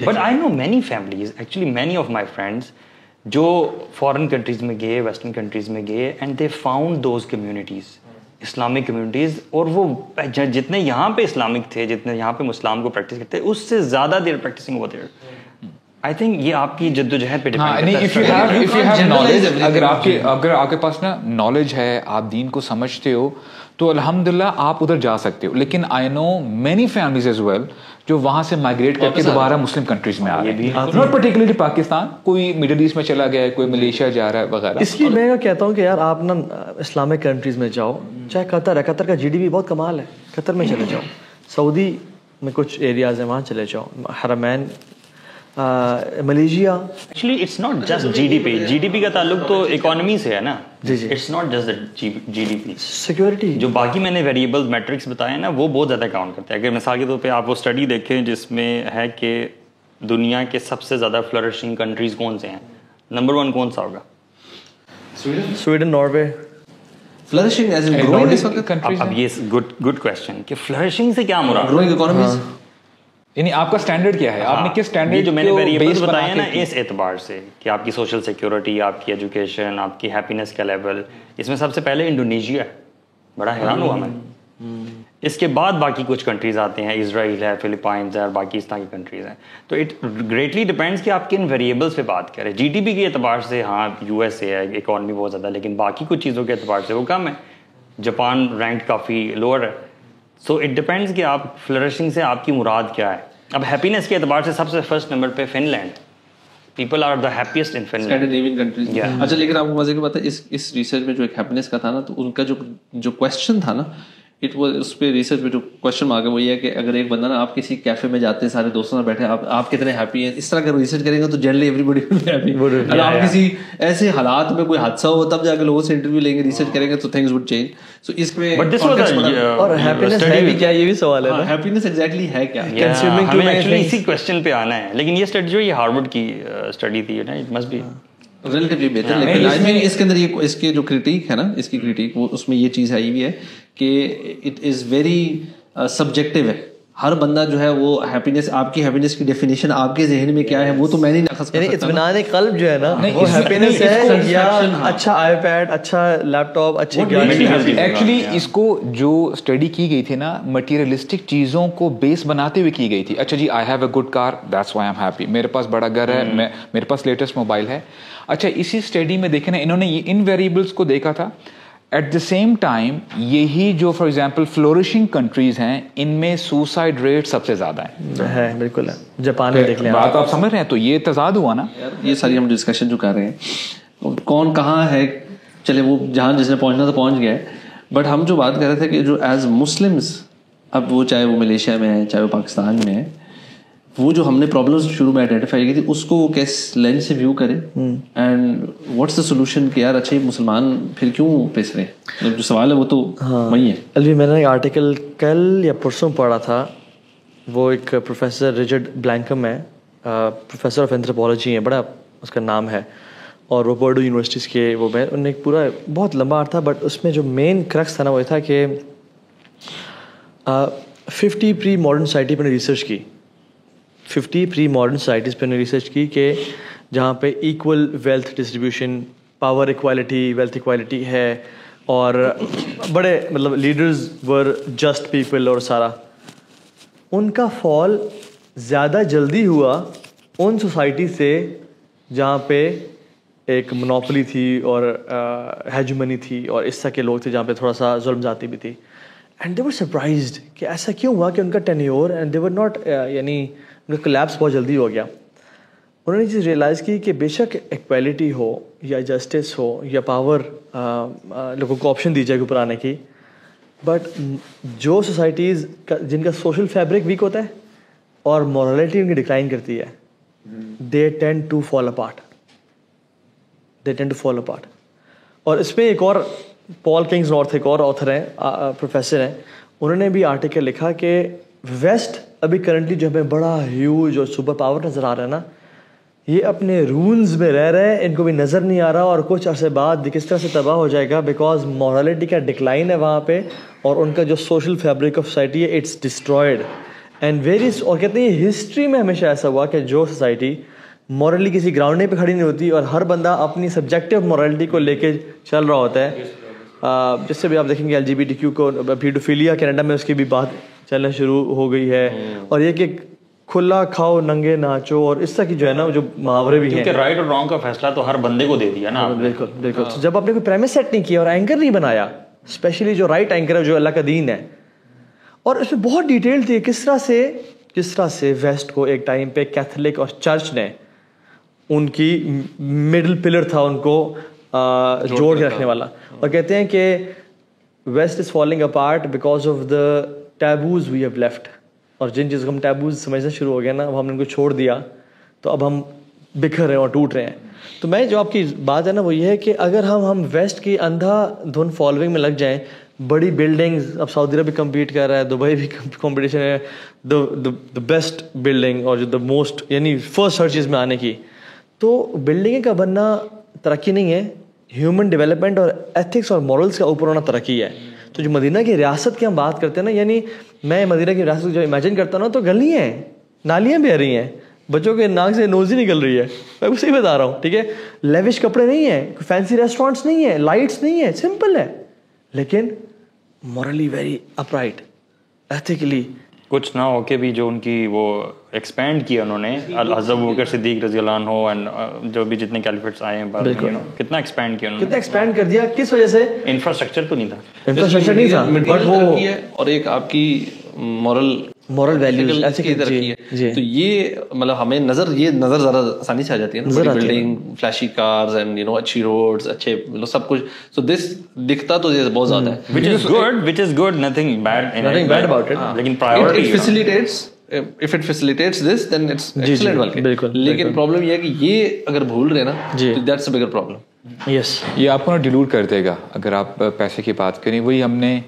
But I know many families, actually many of my friends جو فارن کنٹریز میں گئے, ویسٹرن کنٹریز میں گئے, and they found those communities, Islamic communities, اور وہ جتنے یہاں پہ اسلامک تھے, جتنے یہاں پہ اسلام کو پریکٹس کرتے, اس سے زیادہ دیر practising over there. I think یہ آپ کی جد و جہد پہ ڈیپینڈ ہے. اگر آپ کے پاس نا نالج ہے, آپ دین کو سمجھتے ہو, تو الحمدللہ آپ ادھر جا سکتے ہو. لیکن I know many families as well جو وہاں سے مائگریٹ کر کے دوبارہ مسلم کنٹریز میں آ رہے ہیں, ناٹ پرٹیکولرلی پاکستان, کوئی مڈل ایسٹ میں چلا گیا ہے, کوئی ملیشیا جا رہا ہے وغیرہ. اس لیے میں کہتا ہوں کہ یار آپ نا اسلامک کنٹریز میں جاؤ, چاہے قطر ہے, قطر کا GDP بہت کمال ہے, قطر میں چلے جاؤ, سعودی میں کچھ ایریاز ہیں وہاں چلے جاؤ, Haramain, Malaysia. Actually it's not just G D P کا تعلق تو اکانومی سے ہے نا. It's not just G D P, security. جو باقی میں نے ویریبل میٹرکس بتائے نا, وہ بہت زیادہ کاؤنٹ کرتے ہیں. اگر مثال کے طور پہ آپ وہ اسٹڈی دیکھیں جس میں ہے کہ دنیا کے سب سے زیادہ فلرشنگ کنٹریز کون سے ہیں, نمبر 1 کون سا ہوگا؟ Sweden, Norway. فلرشنگ ایز ان گروئنگ. اب یہ گڈ کوسچن کہ فلرشنگ سے کیا مراد, گروئنگ اکانومیز, یعنی آپ کا اسٹینڈرڈ کیا ہے, آپ نے کس اسٹینڈرڈ جو میں نے ویریبلز بتایا نا, اس اعتبار سے کہ آپ کی سوشل سیکورٹی, آپ کی ایجوکیشن, آپ کی ہیپینس کا لیول, اس میں سب سے پہلے انڈونیشیا ہے. بڑا حیران ہوا میں. اس کے بعد باقی کچھ کنٹریز آتے ہیں, اسرائیل ہے, فلپائنز ہے, اور باقی اس طرح کی کنٹریز ہیں. تو اٹ گریٹلی ڈپینڈس کہ آپ کن ویریبلس پہ بات کریں. GDP کے اعتبار سے ہاں USA ہے, اکانومی بہت زیادہ, لیکن باقی کچھ چیزوں کے اعتبار سے وہ کم ہے. جاپان رینک کافی لوور ہے. سو اٹ ڈپینڈس کہ آپ فلرشنگ سے آپ کی مراد کیا ہے. اب ہیپینس کے اعتبار سے سب سے فرسٹ نمبر پہ Finland, people are the happiest in Finland. اچھا, لیکن آپ کو مزے کی بات ہے, اس ریسرچ میں جو ایک ہیپینس کا تھا نا, تو ان کا جو کوشچن تھا نا, اٹ واز, اس پہ ریسرچ میں جو کوشچن مارک ہے وہ یہ ہے کہ اگر ایک بندہ نا, آپ کسی کیفے میں جاتے ہیں, سارے دوستوں سے بیٹھے, آپ کتنے ہیپی ہیں, اس طرح کا ریسرچ کریں گے تو جنرلی ایوری بڈی ہیپی. اگر آپ کسی ایسے حالات میں کوئی حادثہ ہو تب جا کے لوگوں سے انٹرویو لیں گے, ریسرچ کریں گے, تو تھنگز وڈ چینج. سو اس میں اور ہیپینس ہے بھی کیا, یہ بھی سوال ہے نا, ہیپینس ایگزیکٹلی ہے کیا. ہمیں ایکچولی اسی کوسچن پہ آنا ہے, لیکن یہ اسٹڈی جو یہ ہارورڈ کی اسٹڈی تھی نا, اٹ مسٹ بی ریلیٹیولی بہتر. لیکن آئی مین اس کے اندر یہ, اس کے جو کریٹیک ہے نا, اس کی کریٹیک, وہ اس میں یہ چیز آئی ہوئی ہے کہ اٹ از ویری سبجیکٹو ہے. ہر بندہ جو ہے وہ ہیپینس, آپ کی ہیپینس کی ڈیفینیشن آپ کے ذہن میں کیا ہے وہ تو میں نہیں ناقص کر سکتا. اطمینان قلب جو ہے نا, وہ ہیپینس ہے, یا اچھا آئی پیڈ, اچھا لیپ ٹاپ, اچھی گاڑی. ایکچولی اس کو جو اسٹڈی کی گئی تھی نا, مٹیریلسٹک چیزوں کو بیس بناتے ہوئے کی گئی تھی. اچھا جی, I have a good car, that's why I am happy, میرے پاس بڑا گھر ہے, میرے پاس لیٹسٹ موبائل ہے. اچھا, اسی اسٹڈی میں دیکھیں نا, انہوں نے ان ویریبلس کو دیکھا تھا. ایٹ دا سیم ٹائم یہی جو فار ایگزامپل فلورشنگ کنٹریز ہیں, ان میں سوسائڈ ریٹ سب سے زیادہ ہے. بالکل ہے, جاپان میں دیکھ لیں, بات آپ سمجھ رہے ہیں. تو یہ تضاد ہوا نا. یہ ساری ہم ڈسکشن جو کر رہے ہیں, کون کہاں ہے, چلے وہ جہاں جس نے پہنچنا تو پہنچ گیا ہے. بٹ ہم جو بات کر رہے تھے کہ جو ایز مسلمس, اب وہ چاہے وہ ملیشیا میں ہے, چاہے وہ پاکستان میں ہے, وہ جو ہم نے پرابلمس شروع میں آئیڈینٹیفائی کی تھی, اس کو وہ کس لینس سے ویو کرے, اینڈ واٹس دا سولوشن کہ یار اچھا مسلمان پھر کیوں پیس رہے ہیں. جو سوال ہے وہ تو وہی ہے. الوی, میں نے ایک آرٹیکل کل یا پرسوں پڑھا تھا, وہ ایک پروفیسر رچرڈ بلینکم ہے, پروفیسر آف اینتھروپولوجی ہیں, بڑا اس کا نام ہے, اور وہ پرڈو یونیورسٹیز کے وہ میں, انہوں نے ایک پورا بہت لمبا آرٹ تھا, بٹ اس میں جو مین کرکس تھا نا وہ تھا کہ 50 پری ماڈرن سوسائٹی پہ نے ریسرچ کی, 50 پری ماڈرن سوسائٹیز پہ نے ریسرچ کی کہ جہاں پہ equal wealth distribution, power equality, wealth equality ہے, اور بڑے مطلب لیڈرز ور جسٹ پیپل, اور سارا ان کا فال زیادہ جلدی ہوا ان سوسائٹی سے جہاں پہ ایک منوپلی تھی اور ہیجمنی تھی, اور اس طرح کے لوگ تھے جہاں پہ تھوڑا سا ظلم زیادتی بھی تھی. اینڈ دے ور سرپرائزڈ کہ ایسا کیوں ہوا کہ ان کا tenure and they were not یعنی ان کا کلیپس بہت جلدی ہو گیا. انہوں نے چیز ریئلائز کی کہ بے شک ایکویلٹی ہو یا جسٹس ہو یا پاور لوگوں کو آپشن دی جائے اوپر آنے کی, بٹ جو سوسائٹیز جن کا سوشل فیبرک ویک ہوتا ہے اور مورالٹی ان کی ڈکلائن کرتی ہے, دے ٹینڈ ٹو فال اپارٹ. اور اس میں ایک اور پال کنگز نارتھ ایک اور آتھر ہیں, پروفیسر ہیں, انہوں نے بھی آرٹیکل لکھا کہ ویسٹ ابھی کرنٹلی جو ہمیں بڑا ہیوج اور سپر پاور نظر آ رہا ہے نا, یہ اپنے رولز میں رہ رہے ہیں, ان کو بھی نظر نہیں آ رہا, اور کچھ عرصے بعد کس طرح سے تباہ ہو جائے گا بیکاز مورالٹی کا ڈکلائن ہے وہاں پہ, اور ان کا جو سوشل فیبرک آف سوسائٹی ہے اٹس ڈسٹرائڈ. اینڈ ویریس, اور کہتے ہیں ہسٹری میں ہمیشہ ایسا ہوا کہ جو سوسائٹی مورلی کسی گراؤنڈ پہ کھڑی نہیں ہوتی اور ہر بندہ اپنی سبجیکٹیو مورالٹی کو لے کے چل رہا ہوتا ہے, جس سے بھی آپ دیکھیں گے LGBTQ کو پیڈوفیلیا کینیڈا میں اس کی بھی بات چلنا شروع ہو گئی ہے, اور یہ کہ کھلا کھاؤ ننگے ناچو اور اس طرح کی جو ہے نا جو محاورے بھی ہیں, کیونکہ رائٹ اور رانگ کا فیصلہ تو ہر بندے کو دے دیا نا. بالکل. جب آپ نے کوئی پریمس سیٹ نہیں کیا اور اینکر نہیں بنایا, اسپیشلی جو رائٹ اینکر ہے جو اللہ کا دین ہے, اور اس میں بہت ڈیٹیل تھی کس طرح سے ویسٹ کو ایک ٹائم پہ کیتھولک اور چرچ نے ان کی مڈل پلر تھا ان کو جوڑ کے رکھنے والا, اور کہتے ہیں کہ west is falling apart because of the taboos we have left. اور جن چیزوں کو ہم ٹیبوز سمجھنا شروع ہو گیا نا, اب ہم نے ان کو چھوڑ دیا تو اب ہم بکھر رہے ہیں اور ٹوٹ رہے ہیں. تو میں جو آپ کی بات ہے نا وہ یہ ہے کہ اگر ہم ویسٹ کی اندھا دھن فالوئنگ میں لگ جائیں, بڑی بلڈنگز, اب سعودی عرب بھی کمپیٹ کر رہا ہے, دبئی بھی کمپٹیشن ہے, دا بیسٹ بلڈنگ اور جو دا موسٹ یعنی فرسٹ ہر چیز میں آنے کی, تو بلڈنگیں کا بننا ترقی نہیں ہے, ہیومن ڈیولپمنٹ اور ایتھکس اور مورلس کا اوپر ہونا ترقی ہے. تو جو مدینہ کی ریاست کی ہم بات کرتے ہیں نا, یعنی میں مدینہ کی ریاست جو امیجن کرتا ہوں نا, تو گلیاں ہیں, نالیاں بہ رہی ہیں, بچوں کے ناک سے نوزی نکل رہی ہے, میں صحیح بتا رہا ہوں, ٹھیک ہے, لیوش کپڑے نہیں ہیں, فینسی ریسٹورینٹس نہیں ہیں, لائٹس نہیں ہیں, سمپل ہے, لیکن مورلی ویری اپرائٹ, ایتھیکلی. کچھ نہ ہو کے بھی جو ان کی وہ ایکسپینڈ کیا انہوں نے, حضرت ابوبکر صدیق رضی اللہ عنہ اینڈ جو بھی جتنے کیلیفیٹس آئے ہیں, کتنا ایکسپینڈ کیا انہوں نے, کتنا ایکسپینڈ کر دیا, کس وجہ سے؟ انفراسٹرکچر تو نہیں تھا, انفراسٹرکچر نہیں تھا, بٹ وہ اور ایک آپ کی مورل ویلیوز ایسی ترقی ہے. تو یہ مطلب ہمیں نظر ذرا آسانی سے آ جاتی ہے نا, بڑی building, flashy cars and you know اچھی روڈز, اچھے مطلب سب کچھ. سو دس دکھتا تو یہ بہت زیادہ ہے, which is good, nothing bad about it, لیکن priority it facilitates, if it facilitates this then it's excellent. بالکل, لیکن پرابلم یہ ہے کہ یہ اگر بھول رہے نا تو that's a bigger problem. یس, یہ آپ کو نا ڈیلوٹ کر دے گا اگر آپ پیسے کی بات کریں. وہی ہم نے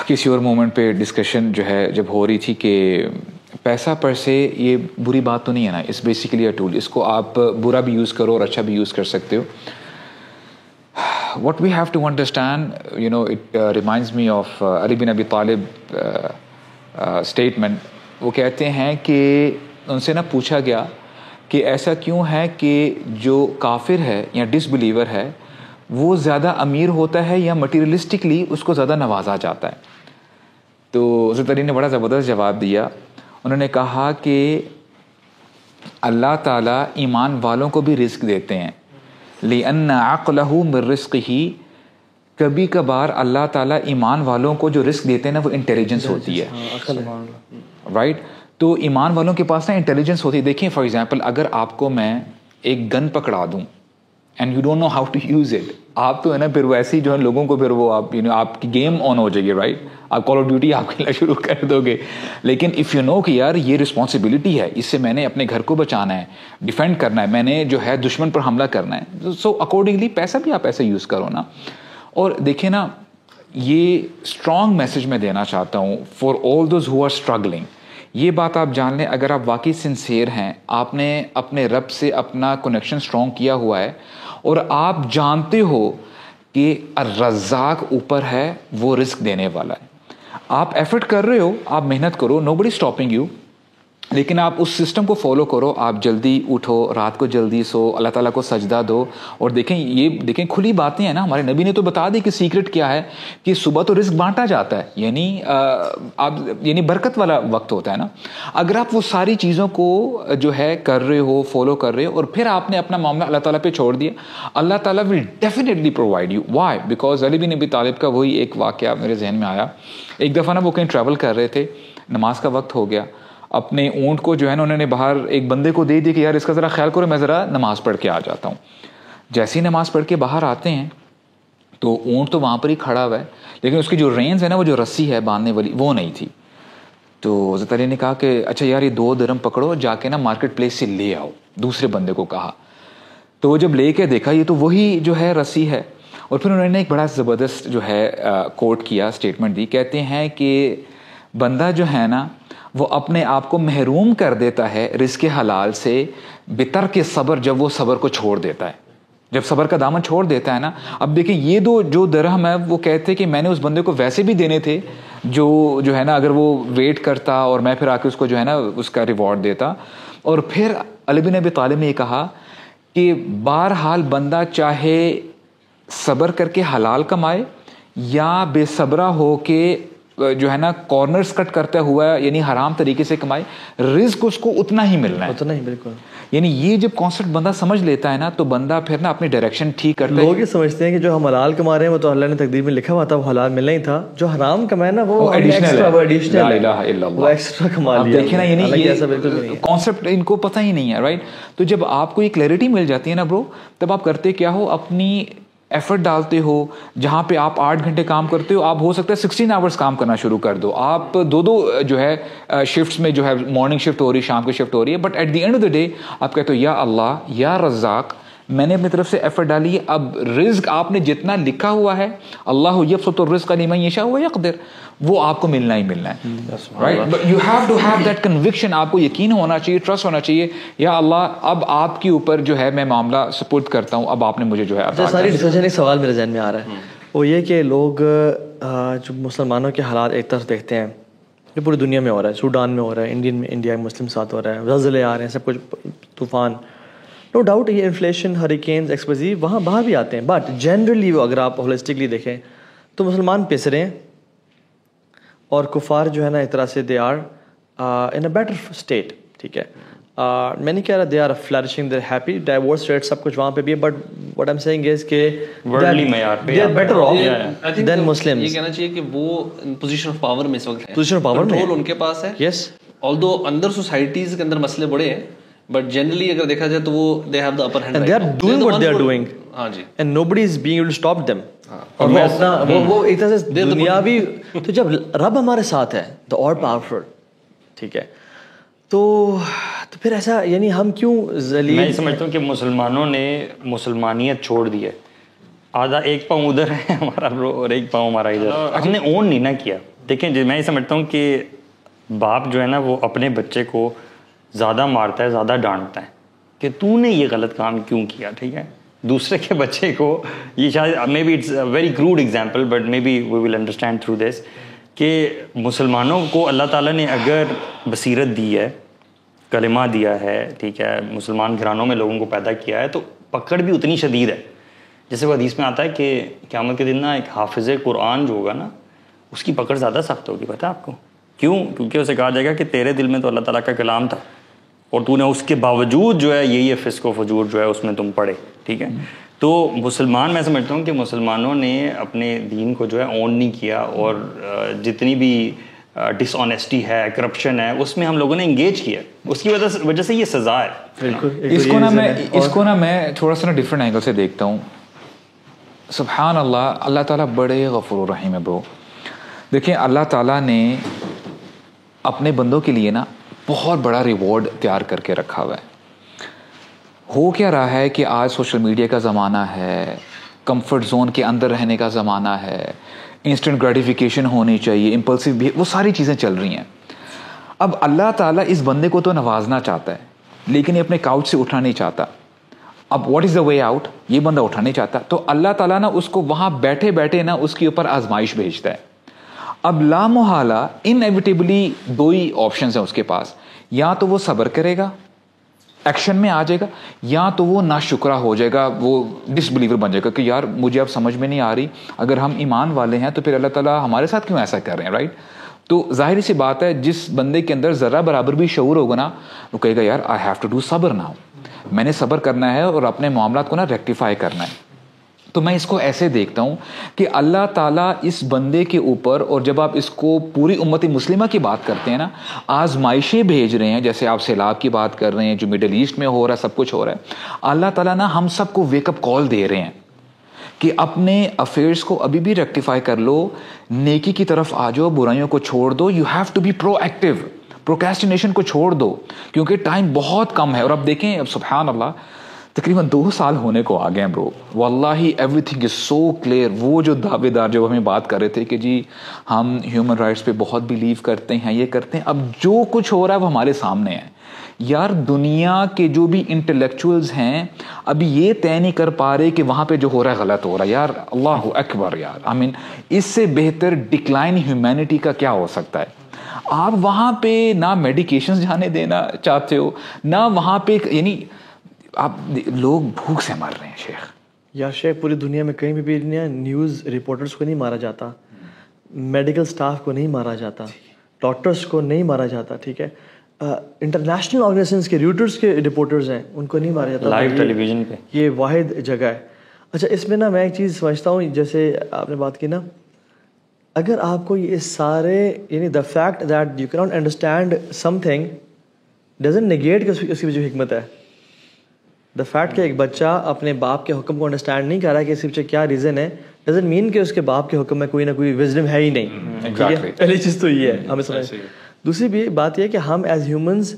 کسی اور مومنٹ پہ ڈسکشن جو ہے جب ہو رہی تھی کہ پیسہ پر سے یہ بری بات تو نہیں ہے نا, اٹس بیسیکلی اے ٹول, اس کو آپ برا بھی یوز کرو اور اچھا بھی یوز کر سکتے ہو. What we have to understand, you know, it reminds me of Ali bin Abi Talib statement. وہ کہتے ہیں کہ ان سے نا پوچھا گیا کہ ایسا کیوں ہے کہ جو کافر ہے یا ڈس بلیور ہے وہ زیادہ امیر ہوتا ہے یا مٹیریلسٹکلی اس کو زیادہ نوازا جاتا ہے. تو حضرت علی نے بڑا زبردست جواب دیا. انہوں نے کہا کہ اللہ تعالیٰ ایمان والوں کو بھی رزق دیتے ہیں, لِأَنَّ عَقْلَهُ مِن رِزْقِهِ, کبھی کبھار اللہ تعالیٰ ایمان والوں کو جو رزق دیتے ہیں نا وہ انٹیلیجنس ہوتی ہے, رائٹ. تو ایمان والوں کے پاس نا انٹیلیجنس ہوتی ہے. دیکھیں فار ایگزامپل, اگر آپ کو میں ایک گن پکڑا دوں and you don't know how to use it, آپ تو ہے نا پھر ویسے ہی جو ہے لوگوں کو پھر وہ آپ آپ کی گیم آن ہو جائے گی, رائٹ, آپ کال آف ڈیوٹی آپ کھیلنا شروع کر دو گے. لیکن اف یو نو کہ یار یہ رسپانسبلٹی ہے, اس سے میں نے اپنے گھر کو بچانا ہے, ڈیفینڈ کرنا ہے, میں نے جو ہے دشمن پر حملہ کرنا ہے, سو اکارڈنگلی پیسہ بھی آپ ایسے یوز کرو نا. اور دیکھیں نا, یہ اسٹرانگ میسج میں دینا چاہتا ہوں for all those who are struggling. یہ بات آپ جان لیں, اگر آپ واقعی سنسیئر ہیں, آپ نے اپنے رب سے اپنا کنیکشن اسٹرانگ کیا ہوا ہے اور آپ جانتے ہو کہ الرزاق اوپر ہے, وہ رزق دینے والا ہے, آپ ایفرٹ کر رہے ہو, آپ محنت کرو, نو بڈی اسٹاپنگ یو, لیکن آپ اس سسٹم کو فالو کرو, آپ جلدی اٹھو, رات کو جلدی سو, اللہ تعالیٰ کو سجدہ دو. اور دیکھیں کھلی باتیں ہیں نا, ہمارے نبی نے تو بتا دی کہ سیکرٹ کیا ہے, کہ صبح تو رزق بانٹا جاتا ہے, یعنی برکت والا وقت ہوتا ہے نا. اگر آپ وہ ساری چیزوں کو جو ہے کر رہے ہو, فالو کر رہے ہو, اور پھر آپ نے اپنا معاملہ اللہ تعالیٰ پہ چھوڑ دیا, اللہ تعالیٰ will definitely provide you. Why? Because Ali bin Abi Talib کا وہی ایک واقعہ میرے ذہن میں آیا. ایک دفعہ نا وہ کہیں ٹریول کر رہے تھے, نماز کا وقت ہو گیا, اپنے اونٹ کو جو ہے نا انہوں نے باہر ایک بندے کو دے دی کہ یار اس کا ذرا خیال کرو, میں ذرا نماز پڑھ کے آ جاتا ہوں. جیسے ہی نماز پڑھ کے باہر آتے ہیں تو اونٹ تو وہاں پر ہی کھڑا ہوا ہے, لیکن اس کی جو رینز ہے نا, وہ جو رسی ہے باندھنے والی, وہ نہیں تھی. تو حضرت علی نے کہا کہ اچھا یار یہ 2 درہم پکڑو, جا کے نا مارکیٹ پلیس سے لے آؤ. دوسرے بندے کو کہا, تو وہ جب لے کے دیکھا یہ تو وہی جو ہے رسی ہے. اور پھر انہوں نے ایک بڑا زبردست جو ہے کوٹ کیا, اسٹیٹمنٹ دی. کہتے ہیں کہ بندہ جو ہے نا وہ اپنے آپ کو محروم کر دیتا ہے رزق حلال سے بترک صبر, جب وہ صبر کو چھوڑ دیتا ہے, جب صبر کا دامن چھوڑ دیتا ہے نا. اب دیکھیں یہ جو درہم ہے, وہ کہتے کہ میں نے اس بندے کو ویسے بھی دینے تھے جو ہے نا اگر وہ ویٹ کرتا, اور میں پھر آ کے اس کو جو ہے نا اس کا ریوارڈ دیتا. اور پھر علی بن ابی طالب نے یہ کہا کہ بہرحال بندہ چاہے صبر کر کے حلال کمائے یا بے صبرہ ہو کے جو ہے نا کارنرز کٹ کرتا ہوا ہے, یعنی حرام طریقے سے کمائے, رزق اس کو اتنا ہی ملنا ہے, اتنا ہی. بالکل. یعنی یہ جب کانسیپٹ بندہ سمجھ لیتا ہے نا, تو بندہ پھر نا اپنی ڈائریکشن ٹھیک کرتا ہے. لوگ یہ سمجھتے ہیں کہ جو ہم حلال کما رہے ہیں وہ تو اللہ نے تقدیر میں لکھا ہوا تھا, وہ حلال ملنا ہی تھا. جو حرام کمائے نا وہ ایڈیشنل ہے, لا الہ الا اللہ, وہ ایکسٹرا کما لیا. دیکھیں نا, یعنی یہ کانسیپٹ ان کو پتہ ہی نہیں ہے, رائٹ. تو جب آپ کو یہ کلیئرٹی مل جاتی ہے نا برو, تب آپ کرتے کیا ہو, اپنی ایفرٹ ڈالتے ہو. جہاں پہ آپ 8 گھنٹے کام کرتے ہو, آپ ہو سکتا ہے 16 آورس کام کرنا شروع کر دو. آپ 2 جو ہے شفٹس میں جو ہے مارننگ شفٹ ہو رہی, شام کی شفٹ ہو رہی ہے, but at the end of the day آپ کہتے ہو یا اللہ یا رزاق, میں نے اپنی طرف سے ایفرٹ ڈالی ہے, اب رزق آپ نے جتنا لکھا ہوا ہے, اللہ یبسط الرزق لمن یشاء ویقدر, وہ آپ کو ملنا ہی ملنا ہے, right. But you have to have that conviction, آپ کو یقین ہونا چاہیے, ٹرسٹ ہونا چاہیے, یا اللہ اب آپ کے اوپر جو ہے میں معاملہ سپورٹ کرتا ہوں, اب آپ نے مجھے جو ہے. ساری ڈسکشن ایک سوال میرے ذہن میں آ رہا ہے, وہ یہ کہ لوگ جو مسلمانوں کے حالات ایک طرف دیکھتے ہیں, یہ پوری دنیا میں ہو رہا ہے, سوڈان میں ہو رہا ہے, انڈیا مسلم ساتھ ہو رہا ہے, زلزلے آ رہے ہیں, سب کچھ طوفان, نو ڈاؤٹ یہ انفلیشن, ہریکینز, ایکسپلوزیو وہاں باہر بھی آتے ہیں, بٹ جنرلی وہ اگر آپ ہولسٹکلی دیکھیں تو مسلمان پس رہے ہیں, اور کفار جو ہے نا ایک طرح سے they are in a better state. ٹھیک ہے, میں نہیں کہہ رہا they are flourishing, they are happy, divorce rate سب کچھ وہاں پہ بھی ہے, but what I am seeing is کہ they are better off than Muslims. یہ کہنا چاہیے کہ وہ پوزیشن آف پاور میں اس وقت ہے, پوزیشن آف پاور میں کنٹرول ان کے پاس ہے. یس, آلدو اندر سوسائٹیز کے اندر مسئلے بڑے ہیں, بٹ جنرلی اگر دیکھا جائے تو وہ they have the upper hand, and they are doing what they are doing. ہاں جی, and nobody is being able to stop them. اور وہ اپنا وہ ایک طرح سے دنیاوی, تو جب رب ہمارے ساتھ ہے, دا آل پاورفل, ٹھیک ہے, تو پھر ایسا یعنی ہم کیوں ذلیل. میں سمجھتا ہوں کہ مسلمانوں نے مسلمانیت چھوڑ دی ہے, آدھا ایک پاؤں ادھر ہے ہمارا برو, اور ایک پاؤں ہمارا ادھر, ہم نے اون نہیں نہ کیا. دیکھیں میں یہ سمجھتا ہوں کہ باپ جو ہے نا وہ اپنے بچے کو زیادہ مارتا ہے, زیادہ ڈانٹتا ہے کہ تو نے یہ غلط کام کیوں کیا. ٹھیک ہے, دوسرے کے بچے کو, یہ شاید maybe it's a very crude example, but maybe we will understand through this, کہ مسلمانوں کو اللہ تعالیٰ نے اگر بصیرت دی ہے, کلمہ دیا ہے, ٹھیک ہے, مسلمان گھرانوں میں لوگوں کو پیدا کیا ہے, تو پکڑ بھی اتنی شدید ہے. جیسے وہ حدیث میں آتا ہے کہ قیامت کے دن نا ایک حافظ قرآن جو ہوگا نا, اس کی پکڑ زیادہ سخت ہوگی. پتہ ہے آپ کو کیوں؟ کیونکہ اسے کہا جائے گا کہ تیرے دل میں تو اللہ تعالیٰ کا کلام تھا, اور تو نے اس کے باوجود جو ہے یہ فسق و فجور جو ہے اس میں تم پڑھے. ٹھیک ہے, تو مسلمان, میں سمجھتا ہوں کہ مسلمانوں نے اپنے دین کو جو ہے اون نہیں کیا, اور جتنی بھی ڈس آنیسٹی ہے, کرپشن ہے, اس میں ہم لوگوں نے انگیج کیا, اس کی وجہ سے یہ سزا ہے. بالکل. اس کو نا میں تھوڑا سا نا ڈفرینٹ اینگل سے دیکھتا ہوں. سبحان اللہ, اللہ تعالیٰ بڑے غفور الرحیم ہے برو. دیکھیں اللہ تعالیٰ نے اپنے بندوں کے لیے نا بہت بڑا ریوارڈ تیار کر کے رکھا ہوا ہے. ہو کیا رہا ہے کہ آج سوشل میڈیا کا زمانہ ہے, کمفرٹ زون کے اندر رہنے کا زمانہ ہے, انسٹنٹ گریٹیفیکیشن ہونی چاہیے, امپلسو بھی, وہ ساری چیزیں چل رہی ہیں. اب اللہ تعالیٰ اس بندے کو تو نوازنا چاہتا ہے, لیکن یہ اپنے کاؤچ سے اٹھنا نہیں چاہتا. اب what is the way out, یہ بندہ اٹھنا نہیں چاہتا, تو اللہ تعالیٰ نا اس کو وہاں بیٹھے بیٹھے نا اس کے اوپر آزمائش بھیجتا ہے. اب لا محالہ انیویٹیبلی 2 ہی آپشنز ہیں اس کے پاس, یا تو وہ صبر کرے گا, ایکشن میں آ جائے گا, یا تو وہ ناشکرہ ہو جائے گا, وہ ڈس بلیور بن جائے گا کہ یار مجھے اب سمجھ میں نہیں آ رہی, اگر ہم ایمان والے ہیں تو پھر اللہ تعالیٰ ہمارے ساتھ کیوں ایسا کر رہے ہیں, رائٹ. تو ظاہری سی بات ہے, جس بندے کے اندر ذرہ برابر بھی شعور ہوگا نا, وہ کہے گا یار آئی ہیو ٹو ڈو صبر ناؤ, میں نے صبر کرنا ہے اور اپنے معاملات کو نا ریکٹیفائی کرنا ہے. تو میں اس کو ایسے دیکھتا ہوں کہ اللہ تعالیٰ اس بندے کے اوپر, اور جب آپ اس کو پوری امت مسلمہ کی بات کرتے ہیں نا, آزمائشیں بھیج رہے ہیں, جیسے آپ سیلاب کی بات کر رہے ہیں جو مڈل ایسٹ میں ہو رہا ہے, سب کچھ ہو رہا ہے. اللہ تعالیٰ نا ہم سب کو ویک اپ کال دے رہے ہیں کہ اپنے افیئرس کو ابھی بھی ریکٹیفائی کر لو, نیکی کی طرف آ جاؤ, برائیوں کو چھوڑ دو. You have to be proactive, procrastination کو چھوڑ دو کیونکہ ٹائم بہت کم ہے. اور اب دیکھیں, اب سبحان اللہ تقریباً 2 سال ہونے کو آ گئے ہیں برو, واللہ every thing is so clear. وہ جو دعوے دار جب ہمیں بات کر رہے تھے کہ جی ہم ہیومن رائٹس پہ بہت بلیو کرتے ہیں, یہ کرتے ہیں, اب جو کچھ ہو رہا ہے وہ ہمارے سامنے ہے. یار دنیا کے جو بھی انٹلیکچوئلز ہیں ابھی یہ طے نہیں کر پا رہے کہ وہاں پہ جو ہو رہا ہے غلط ہو رہا ہے. یار اللہ اکبر یار, آئی مین اس سے بہتر ڈکلائن ہیومینٹی کا کیا ہو سکتا ہے. آپ وہاں پہ نہ میڈیکیشنز جانے دینا چاہتے ہو, نہ وہاں پہ, یعنی آپ لوگ بھوک سے مر رہے ہیں شیخ. یا شیخ پوری دنیا میں کہیں بھی نیوز رپورٹرز کو نہیں مارا جاتا, میڈیکل سٹاف کو نہیں مارا جاتا, ڈاکٹرز کو نہیں مارا جاتا, ٹھیک ہے, انٹرنیشنل آرگنائزیشنز کے روٹرز کے رپورٹرز ہیں ان کو نہیں مارا جاتا لائیو ٹیلی ویژن پہ. یہ واحد جگہ ہے. اچھا اس میں نا میں ایک چیز سمجھتا ہوں, جیسے آپ نے بات کی نا, اگر آپ کو یہ سارے, یعنی the fact that you can't understand some thing doesn't negate کہ اس کی جو حکمت ہے. دا فیکٹ کہ ایک بچہ اپنے باپ کے حکم کو انڈرسٹینڈ نہیں کر رہا ہے کہ اس کے پیچھے کیا ریزن ہے, ڈزنٹ مین کہ اس کے باپ کے حکم میں کوئی نہ کوئی وزڈم ہے ہی نہیں. پہلی چیز تو یہ ہے ہمیں سمجھ. دوسری بھی بات یہ ہے کہ ہم as humans,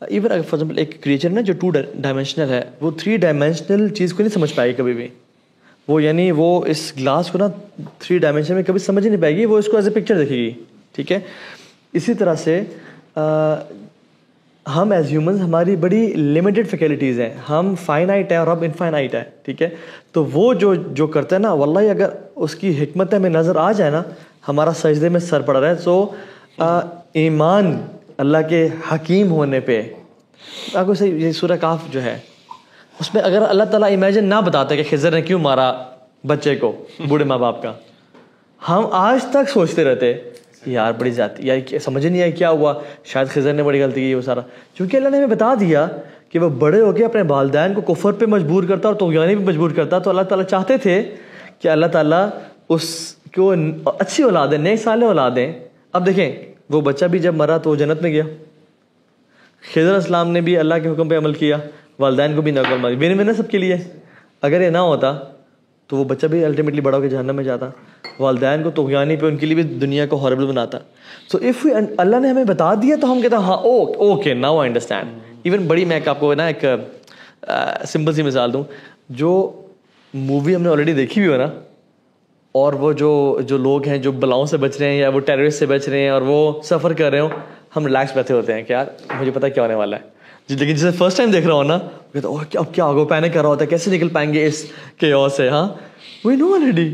even for example ایک کریچر نا جو 2 ڈائمینشنل ہے, وہ 3 ڈائمینشنل چیز کو نہیں سمجھ پائے گی کبھی بھی. وہ یعنی وہ اس گلاس کو نا 3 ڈائمینشن میں کبھی سمجھ ہی نہیں پائے گی, وہ اس کو ایز اے پکچر دیکھے گی, ٹھیک ہے. اسی طرح سے ہم ایز ہیومنز ہماری بڑی لمیٹڈ فیکلٹیز ہیں, ہم فائنائٹ ہیں اور رب انفائنائٹ ہے, ٹھیک ہے. تو وہ جو کرتا ہے نا, واللہ اگر اس کی حکمت ہمیں نظر آ جائے نا, ہمارا سجدے میں سر پڑ رہا ہے. سو ایمان اللہ کے حکیم ہونے پہ, آپ کو صحیح, یہ سورہ کاف جو ہے اس میں اگر اللہ تعالیٰ امیجن نہ بتاتا کہ خضر نے کیوں مارا بچے کو, بوڑھے ماں باپ کا, ہم آج تک سوچتے رہتے یار بڑی ذاتی, یا سمجھ نہیں آئی کیا ہوا, شاید خضر نے بڑی غلطی کی, وہ سارا. چونکہ اللہ نے ہمیں بتا دیا کہ وہ بڑے ہو کے اپنے والدین کو کفر پہ مجبور کرتا اور طغیانی پہ مجبور کرتا, تو اللہ تعالیٰ چاہتے تھے کہ اللہ تعالیٰ اس کو اچھی اولادیں, نیک صالح اولادیں. اب دیکھیں وہ بچہ بھی جب مرا تو وہ جنت میں گیا, خضر السلام نے بھی اللہ کے حکم پہ عمل کیا, والدین کو بھی نقل ماری, ون ون سب کے لیے. اگر یہ نہ ہوتا تو وہ بچہ بھی الٹیمیٹلی بڑا ہو کے جہنم میں جاتا, والدین کو طغیانی پہ ان کے لیے بھی دنیا کو ہاربل بناتا. سو اف اللہ نے ہمیں بتا دیا تو ہم کہتے ہیں ہاں okay now I understand. Even بڑی, میں آپ کو نا ایک سمپل سی مثال دوں, جو مووی ہم نے آلریڈی دیکھی ہوئی ہو نا, اور وہ جو لوگ ہیں جو بلاؤں سے بچ رہے ہیں یا وہ ٹیررسٹ سے بچ رہے ہیں اور وہ سفر کر رہے ہوں, ہم ریلیکس بیٹھے ہوتے ہیں کہ یار مجھے پتا کیا ہونے والا ہے. لیکن جسے فرسٹ ٹائم دیکھ رہا ہوں نا, کہتا اب کیا ہوگا, پینک کر رہا ہوتا ہے کیسے نکل پائیں گے اس کیوس سے. ہاں وی نو آلریڈی.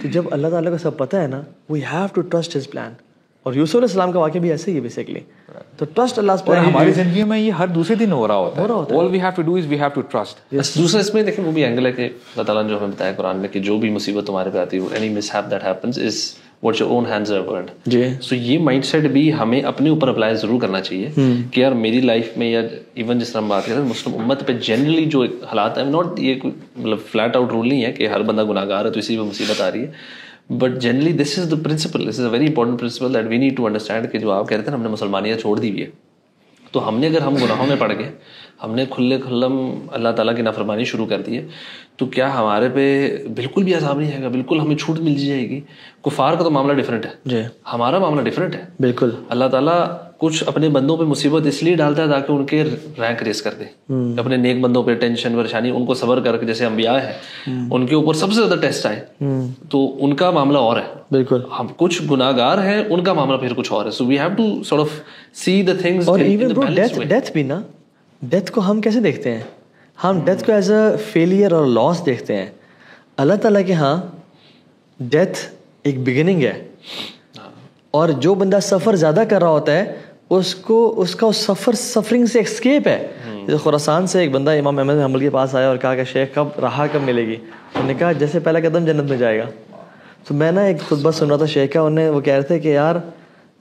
تو جب اللہ تعالیٰ کو سب پتہ ہے نا, we have to trust his plan. اور یوسف علیہ السلام کا واقعہ بھی ایسے ہی ہے بیسیکلی. تو ٹرسٹ اللہ پلان ہماری زندگی میں یہ ہر دوسرے دن ہو رہا ہوتا ہے. All we have to do is we have to trust. دوسرا اس میں دیکھیں وہ بھی اینگل ہے کہ اللہ تعالیٰ نے جو ہمیں بتایا قرآن میں کہ جو بھی مصیبت تمہارے پہ آتی ہے, any mishap that happens is what your own hands have earned. جی. سو یہ مائنڈ سیٹ بھی ہمیں اپنے اوپر اپلائی ضرور کرنا چاہیے کہ یار میری لائف میں, یا ایون جس طرح ہم بات کریں مسلم امت پہ جنرلی جو حالات ہیں, ناٹ یہ کوئی مطلب فلیٹ آؤٹ رول نہیں ہے کہ ہر بندہ گناہ گار ہے تو اسی پہ مصیبت آ رہی ہے, but generally this is the principle, this is a very important principle that we need to understand کہ جو آپ کہہ رہے تھے ہم نے مسلمانیت چھوڑ دی ہوئی ہے, تو ہم نے اگر ہم گناہوں میں پڑ گئے, ہم نے کھلے کھلم اللہ تعالیٰ کی نافرمانی شروع کر دی ہے, تو کیا ہمارے پہ بالکل بھی عذاب نہیں آئے گا, بالکل ہمیں چھوٹ مل جائے گی. کفار کا تو معاملہ ڈفرینٹ ہے, جی ہمارا معاملہ ڈفرینٹ ہے. بالکل اللہ تعالیٰ کچھ اپنے بندوں پہ مصیبت اس لیے ڈالتا ہے تاکہ ان کے رینک ریس کر دے, اپنے نیک بندوں پہ ٹینشن پریشانی, ان کو صبر کر کے, جیسے انبیاء ہیں ان کے اوپر سب سے زیادہ ٹیسٹ آئے, تو ان کا معاملہ اور ہے. بالکل ہم کچھ گناہ گار ہیں, ان کا معاملہ پھر کچھ اور ہے. So we have to sort of see the things. اور ایون برو ڈیتھ بھی نا, ڈیتھ کو ہم کیسے دیکھتے ہیں, ہم ڈیتھ کو ایز اے فیلئر اور لاس دیکھتے ہیں. اللہ تعالیٰ کے ہاں ڈیتھ ایک بگننگ ہے, اور جو بندہ سفر زیادہ کر رہا ہوتا ہے اس کا سفرنگ سے ایکسکیپ ہے. خراسان سے ایک بندہ امام احمد حنبل کے پاس آیا اور کہا کہ شیخ کب ملے گی؟ انہوں نے کہا جیسے پہلا قدم جنت میں جائے گا. تو میں نا ایک خطبہ سن رہا تھا شیخ کا, وہ کہہ رہے تھے کہ یار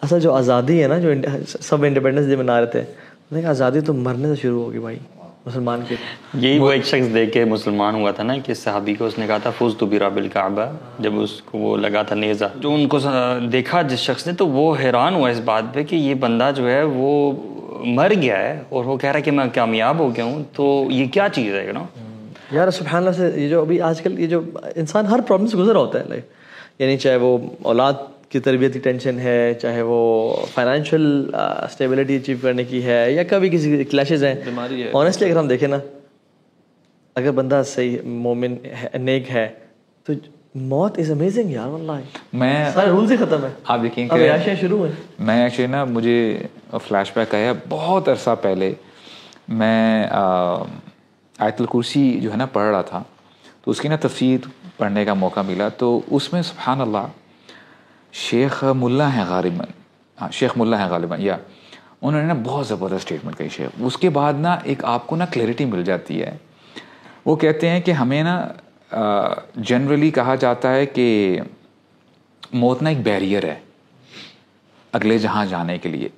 اصل جو آزادی ہے نا, جو سب انڈیپینڈنس ڈے منا رہے تھے, انہوں نے کہا آزادی تو مرنے سے شروع ہوگی بھائی مسلمان کے. یہی وہ ایک شخص دیکھ کے مسلمان ہوا تھا نا, کہ صحابی کو اس نے کہا تھا فزت برب الکعبہ, جب اس کو وہ لگا تھا نیزہ, جو ان کو دیکھا جس شخص نے, تو وہ حیران ہوا اس بات پہ کہ یہ بندہ جو ہے وہ مر گیا ہے اور وہ کہہ رہا ہے کہ میں کامیاب ہو گیا ہوں. تو یہ کیا چیز ہے نا یار سبحان اللہ سے. یہ جو ابھی آج کل یہ جو انسان ہر پرابلم سے گزر ہوتا ہے لائف, یعنی چاہے وہ اولاد کی تربیت کی ٹینشن ہے, چاہے وہ فائنینشیل اسٹیبلٹی اچیو کرنے کی ہے, یا کبھی کسی کلیشز ہیں, بیماری ہے. آنیسٹلی اگر ہم دیکھیں نا, اگر بندہ صحیح مومن نیک ہے تو موت از امیزنگ یار. واللہ میں سارے رولز ہی ختم ہے. آپ دیکھیں کہ عیاشیاں شروع ہیں. میں ایکچولی نا مجھے فلیش بیک آیا بہت عرصہ پہلے, میں آیت الکرسی جو ہے نا پڑھ رہا تھا, تو اس کی نا تفسیر پڑھنے کا موقع ملا. تو اس میں سبحان اللہ شیخ ملا ہیں غالباً, شیخ ملا ہیں غالباً, یا انہوں نے نا بہت زبردست اسٹیٹمنٹ کہی شیخ. اس کے بعد نا ایک آپ کو نا کلیئرٹی مل جاتی ہے. وہ کہتے ہیں کہ ہمیں نا جنرلی کہا جاتا ہے کہ موت نا ایک بیریئر ہے اگلے جہاں جانے کے لیے.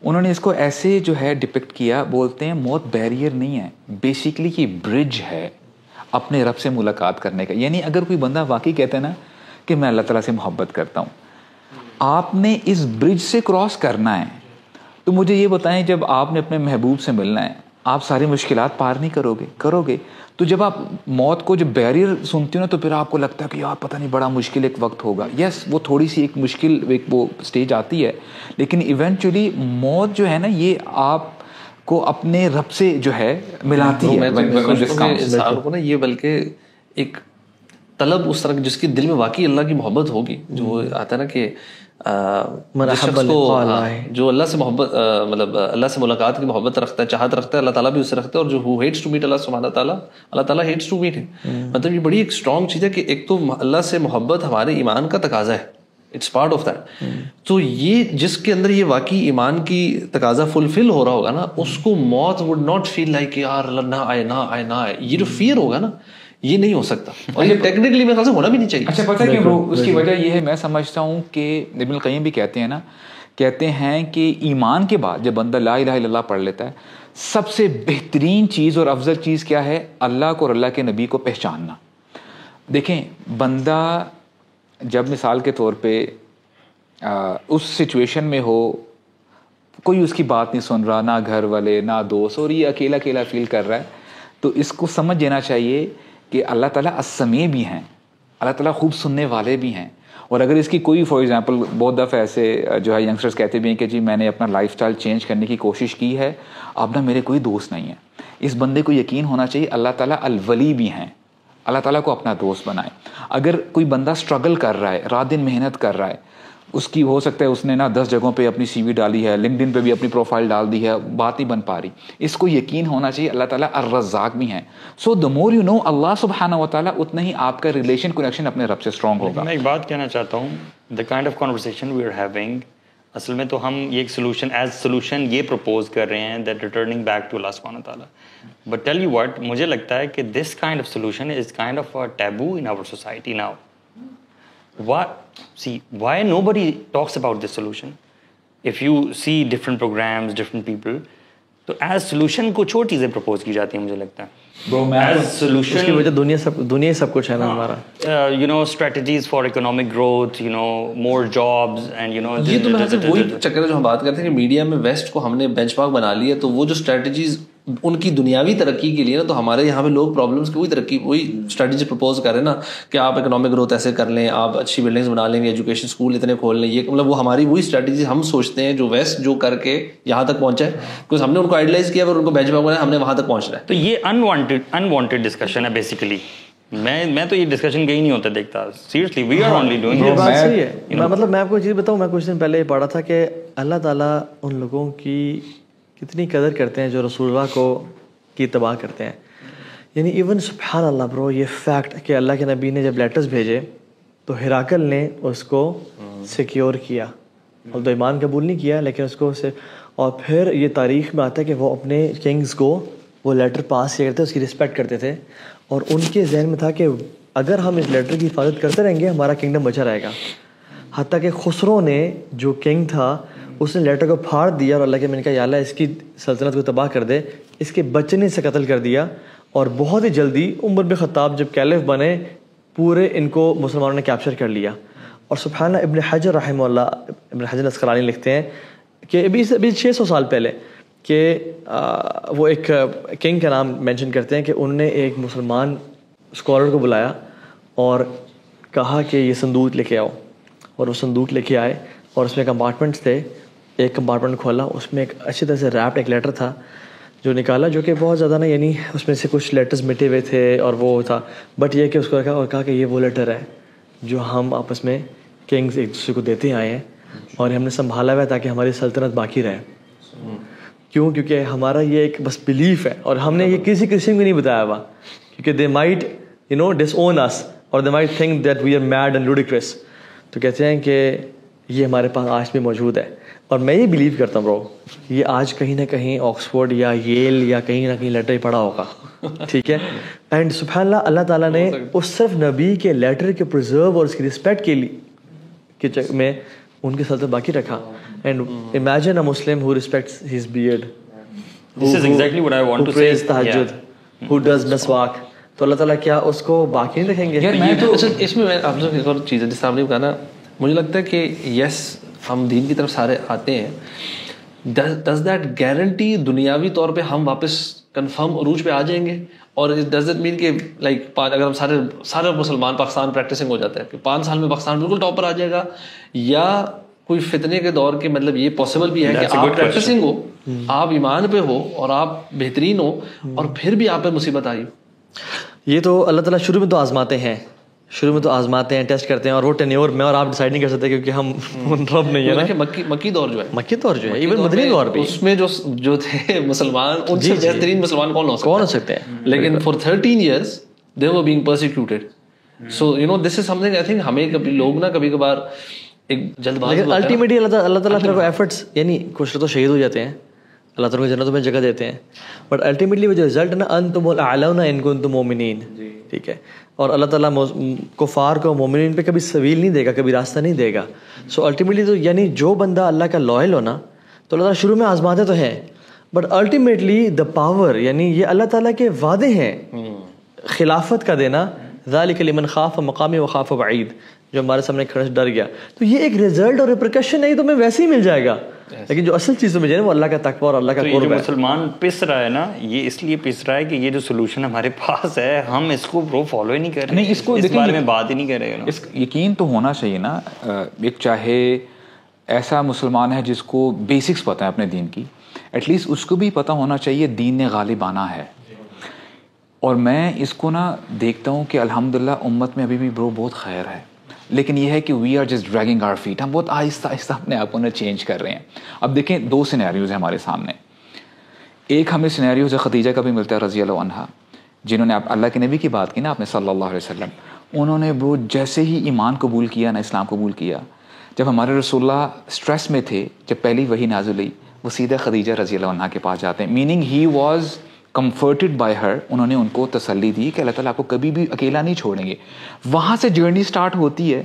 انہوں نے اس کو ایسے جو ہے ڈپکٹ کیا, بولتے ہیں موت بیریئر نہیں ہے, بیسیکلی یہ برج ہے اپنے رب سے ملاقات کرنے کا. یعنی اگر کوئی بندہ واقعی کہتا ہے نا کہ میں اللہ تعالیٰ سے محبت کرتا ہوں, آپ نے اس برج سے کراس کرنا ہے. تو مجھے یہ بتائیں, جب آپ نے اپنے محبوب سے ملنا ہے, آپ ساری مشکلات پار نہیں کرو گے. تو جب آپ موت کو جب بیریئر سنتے ہو نا, تو پھر آپ کو لگتا ہے کہ یار پتہ نہیں بڑا مشکل ایک وقت ہوگا. یس وہ تھوڑی سی ایک مشکل ایک وہ سٹیج آتی ہے, لیکن ایونچولی موت جو ہے نا یہ آپ کو اپنے رب سے جو ہے ملاتی ہے. انسان کو نا یہ بلکہ ایک طلب اس طرح جس کے دل میں واقعی اللہ کی محبت ہوگی, جو آتا ہے نا کہ جو اللہ سے محبت مطلب اللہ سے ملاقات کی محبت رکھتا ہے, چاہت رکھتا ہے, اللہ تعالیٰ بھی اس سے رکھتا ہے. اور جو who hates to meet اللہ سبحانہ تعالیٰ, اللہ تعالیٰ hates to meet him. مطلب یہ بڑی ایک اسٹرانگ چیز ہے کہ ایک تو اللہ سے محبت ہمارے ایمان کا تقاضا ہے, اٹس پارٹ آف دیٹ. تو یہ جس کے اندر یہ واقعی ایمان کی تقاضا فلفل ہو رہا ہوگا نا, اس کو موت وڈ ناٹ فیل لائک یار اللہ نہ آئے. یہ جو فیئر ہوگا نا یہ نہیں ہو سکتا, اور یہ ٹیکنیکلی میرے خیال سے ہونا بھی نہیں چاہیے. اچھا پتہ ہے کہ اس کی وجہ یہ ہے, میں سمجھتا ہوں کہ ابن القیم بھی کہتے ہیں کہ ایمان کے بعد جب بندہ لا الہ الا اللہ پڑھ لیتا ہے, سب سے بہترین چیز اور افضل چیز کیا ہے, اللہ کو اور اللہ کے نبی کو پہچاننا. دیکھیں بندہ جب مثال کے طور پہ اس سچویشن میں ہو, کوئی اس کی بات نہیں سن رہا, نہ گھر والے نہ دوست, اور یہ اکیلا اکیلا فیل کر رہا ہے, تو اس کو سمجھ لینا چاہیے کہ اللہ تعالیٰ السمیع بھی ہیں, اللہ تعالیٰ خوب سننے والے بھی ہیں. اور اگر اس کی کوئی فار ایگزامپل بہت دفعہ ایسے جو ہے ینگسٹرز کہتے بھی ہیں کہ جی میں نے اپنا لائف سٹائل چینج کرنے کی کوشش کی ہے, اب نا میرے کوئی دوست نہیں ہے. اس بندے کو یقین ہونا چاہیے اللہ تعالیٰ الولی بھی ہیں, اللہ تعالیٰ کو اپنا دوست بنائے. اگر کوئی بندہ اسٹرگل کر رہا ہے, رات دن محنت کر رہا ہے, اس کی ہو سکتا ہے اس نے نا 10 جگہوں پہ اپنی سی وی ڈالی ہے, لنکڈ ان پہ بھی اپنی پروفائل ڈال دی ہے, بات نہیں بن پا رہی, اس کو یقین ہونا چاہیے اللہ تعالیٰ الرزاق بھی ہیں. سو دا مور یو نو اللہ سبحانہ و تعالیٰ, اتنا ہی آپ کا ریلیشن کنیکشن اپنے رب سے اسٹرانگ ہوگا. میں ایک بات کہنا چاہتا ہوں, the kind of conversation we are having, اصل میں تو ہم یہ ایک سولوشن ایز سولوشن یہ پروپوز کر رہے ہیں دیٹ ریٹرننگ بیک ٹو اللہ سبحانہ تعالیٰ. بٹ ٹیل یو واٹ, مجھے لگتا ہے کہ this kind of solution is kind of taboo in our society now. Why nobody talks about this solution? If you see different programs, different people, تو as solution کچھ اور چیزیں propose کی جاتی ہیں مجھے لگتا ہے. As solution, اس کی وجہ دنیا سب کچھ ہے نا ہمارا. You know, strategies for economic growth, you know, more jobs and you know. یہ تو میں وہی چکر ہے جو ہم بات کرتے ہیں کہ میڈیا میں ویسٹ کو ہم نے بینچ مارک بنا لی ہے, تو وہ جو اسٹریٹجیز ان کی دنیاوی ترقی کے لیے نا, تو ہمارے یہاں پہ لوگ پرابلمس کی وہی اسٹریٹجی پرپوز کر رہے ہیں نا کہ آپ اکنامک گروتھ ایسے کر لیں, آپ اچھی بلڈنگس بنا لیں گے, ایجوکیشن اسکول اتنے کھول لیں. یہ مطلب وہ ہماری وہی اسٹریٹجی ہم سوچتے ہیں جو ویسٹ جو کر کے یہاں تک پہنچا ہے, بیکاز ہم نے ان کو آئیڈیلائز کیا اور ان کو بینچ مارک بنایا, ہم نے وہاں تک پہنچنا ہے. تو یہ انوانٹیڈ ڈسکشن ہے بیسیکلی. میں تو یہ ڈسکشن کہیں نہیں ہوتا دیکھتا. Seriously we are only doing یہ بات صحیح ہے. مطلب میں آپ کو ایک چیز بتاؤں, میں کچھ دن پہلے یہ پڑھا تھا کہ اللہ تعالیٰ ان لوگوں کی کتنی قدر کرتے ہیں جو رسول اللہ کو کی اتباع کرتے ہیں. یعنی ایون سبحان اللہ برو, یہ فیکٹ کہ اللہ کے نبی نے جب لیٹرز بھیجے تو ہراکل نے اس کو سیکیور کیا. اور تو ایمان قبول نہیں کیا لیکن اس کو صرف, اور پھر یہ تاریخ میں آتا ہے کہ وہ اپنے کنگز کو وہ لیٹر پاس کیا کرتے, اس کی رسپیکٹ کرتے تھے, اور ان کے ذہن میں تھا کہ اگر ہم اس لیٹر کی حفاظت کرتے رہیں گے ہمارا کنگڈم بچا رہے گا. حتیٰ کہ خسرو نے جو کنگ تھا اس نے لیٹر کو پھاڑ دیا اور اللہ کے میں نے کہا یا اللہ اس کی سلطنت کو تباہ کر دے, اس کے بچے نے اسے قتل کر دیا. اور بہت ہی جلدی عمر بن خطاب جب کیلف بنے پورے ان کو مسلمانوں نے کیپچر کر لیا. اور سبحان اللہ ابن حجر رحمہ اللہ, ابن حجر الاسقلانی لکھتے ہیں کہ ابھی 600 سال پہلے کہ وہ ایک کنگ کا نام مینشن کرتے ہیں کہ انہوں نے ایک مسلمان اسکالر کو بلایا اور کہا کہ یہ صندوق لے کے آؤ, اور وہ صندوق لے کے آئے اور اس میں کمپارٹمنٹس تھے. ایک کمپارٹمنٹ کھولا, اس میں ایک اچھی طرح سے ریپڈ ایک لیٹر تھا جو نکالا, جو کہ بہت زیادہ نا یعنی اس میں سے کچھ لیٹرز مٹے ہوئے تھے اور وہ تھا, بٹ یہ کہ اس کو رکھا اور کہا کہ یہ وہ لیٹر ہے جو ہم آپس میں کنگز ایک دوسرے کو دیتے آئے ہیں اور ہم نے سنبھالا ہوا ہے تاکہ ہماری سلطنت باقی رہے. کیوں؟ کیونکہ ہمارا یہ ایک بس بلیف ہے, اور ہم نے یہ کسی قسم کو نہیں بتایا ہوا کیونکہ they might dish own us اور they might think that we are mad and ludicrous. تو کہتے ہیں کہ یہ ہمارے پاس آج بھی موجود ہے, اور میں یہ بلیو کرتا ہوں برو یہ آج کہیں نہ کہیں آکسفورڈ یا ییل یا کہیں نہ کہیں لیٹر ہی پڑھا ہوگا, ٹھیک ہے. اینڈ سبحان اللہ اللہ تعالیٰ نے اس صرف نبی کے لیٹر کے پرزرو اور اس کی رسپیکٹ کے لیے میں ان کے سلطنت باقی رکھا. And imagine a Muslim who respects his beard, This is exactly what I want to say. تہجد, who does مسواک, تو اللہ تعالیٰ کیا اس کو باقی نہیں رکھیں گے؟ میں تو اس میں آپ سے ایک اور چیز ہے جس طرح آپ نے کہا نا, مجھے لگتا ہے کہ یس ہم دین کی طرف سارے آتے ہیں, ڈز دیٹ گارنٹی دنیاوی طور پہ ہم واپس کنفرم عروج پہ آ جائیں گے؟ اور ڈز دیٹ مین کہ لائک اگر ہم سارے مسلمان پاکستان پریکٹسنگ ہو جاتا ہے کہ 5 سال میں پاکستان بالکل ٹاپ پر آ جائے گا, یا کوئی فتنے کے دور کے مطلب یہ پاسبل بھی ہے کہ آپ پریکٹسنگ ہو, آپ ایمان پہ ہو اور آپ بہترین ہو اور پھر بھی آپ پہ مصیبت آئی؟ یہ تو اللہ تعالیٰ شروع میں تو آزماتے ہیں, ٹیسٹ کرتے ہیں, اور وہ ٹینیور میں اور آپ ڈیسائیڈ نہیں کر سکتے کیونکہ ہم رب نہیں ہے. مکی دور جو ہے ایون مدنی دور بھی, اس میں جو تھے مسلمان ان سے بہترین مسلمان کون ہو سکتے ہیں, لیکن for 13 years they were being persecuted. So this is something I think ہمیں کبھی لوگ نا کبھی کبھار ایک جلد باز, لیکن الٹیمیٹلی اللہ تعالیٰ پھر ایفرٹس یعنی کچھ تو شہید ہو جاتے ہیں, اللہ تعالیٰ کو جنتوں میں جگہ دیتے ہیں, بٹ الٹیمیٹلی وہ جو رزلٹ ہے نا انتم الاعلون ان کنتم مؤمنین, ٹھیک ہے. اور اللہ تعالیٰ کفار کو مومنین پہ کبھی سبیل نہیں دے گا, کبھی راستہ نہیں دے گا. سو الٹیمیٹلی تو یعنی جو بندہ اللہ کا لائل ہونا تو اللہ تعالیٰ شروع میں آزماتے تو ہیں, بٹ الٹیمیٹلی دا پاور یعنی یہ اللہ تعالیٰ کے وعدے ہیں خلافت کا دینا, ذالک لمن خاف مقامی وخاف وعید, جو ہمارے سامنے کھڑا ڈر گیا. تو یہ ایک رزلٹ اور ریپریکشن نہیں تو ہمیں ویسے ہی مل جائے گا, لیکن جو اصل چیز مجھے وہ اللہ کا تقویٰ اور اللہ کا قرب ہے. مسلمان پس رہا ہے نا, یہ اس لیے پس رہا ہے کہ یہ جو سولوشن ہمارے پاس ہے ہم اس کو فالو ہی نہیں کر رہے, نہیں اس کو اس بارے میں بات ہی نہیں کر رہے. اس یقین تو ہونا چاہیے نا, ایک چاہے ایسا مسلمان ہے جس کو بیسکس پتہ ہے اپنے دین کی, ایٹ لیسٹ اس کو بھی پتہ ہونا چاہیے دین نے غالب آنا ہے. اور میں اس کو نا دیکھتا ہوں کہ الحمدللہ امت میں ابھی بھی برو بہت خیر ہے, لیکن یہ ہے کہ we are just dragging our feet, ہم بہت آہستہ آہستہ اپنے آپ کو نا چینج کر رہے ہیں. اب دیکھیں 2 سینیریوز ہیں ہمارے سامنے. ایک ہمیں سینیریوز ہے خدیجہ کا بھی ملتا ہے رضی اللہ عنہا, جنہوں نے اللہ کے نبی کی بات کی نا آپ نے صلی اللہ علیہ وسلم, انہوں نے وہ جیسے ہی ایمان قبول کیا نا, اسلام قبول کیا, جب ہمارے رسول اللہ اسٹریس میں تھے, جب پہلی وحی نازل ہوئی, وہ سیدھا خدیجہ رضی اللہ عنہا کے پاس جاتے ہیں, meaning he was comforted by her. انہوں نے ان کو تسلی دی کہ اللہ تعالیٰ آپ کو کبھی بھی اکیلا نہیں چھوڑیں گے. وہاں سے جرنی سٹارٹ ہوتی ہے,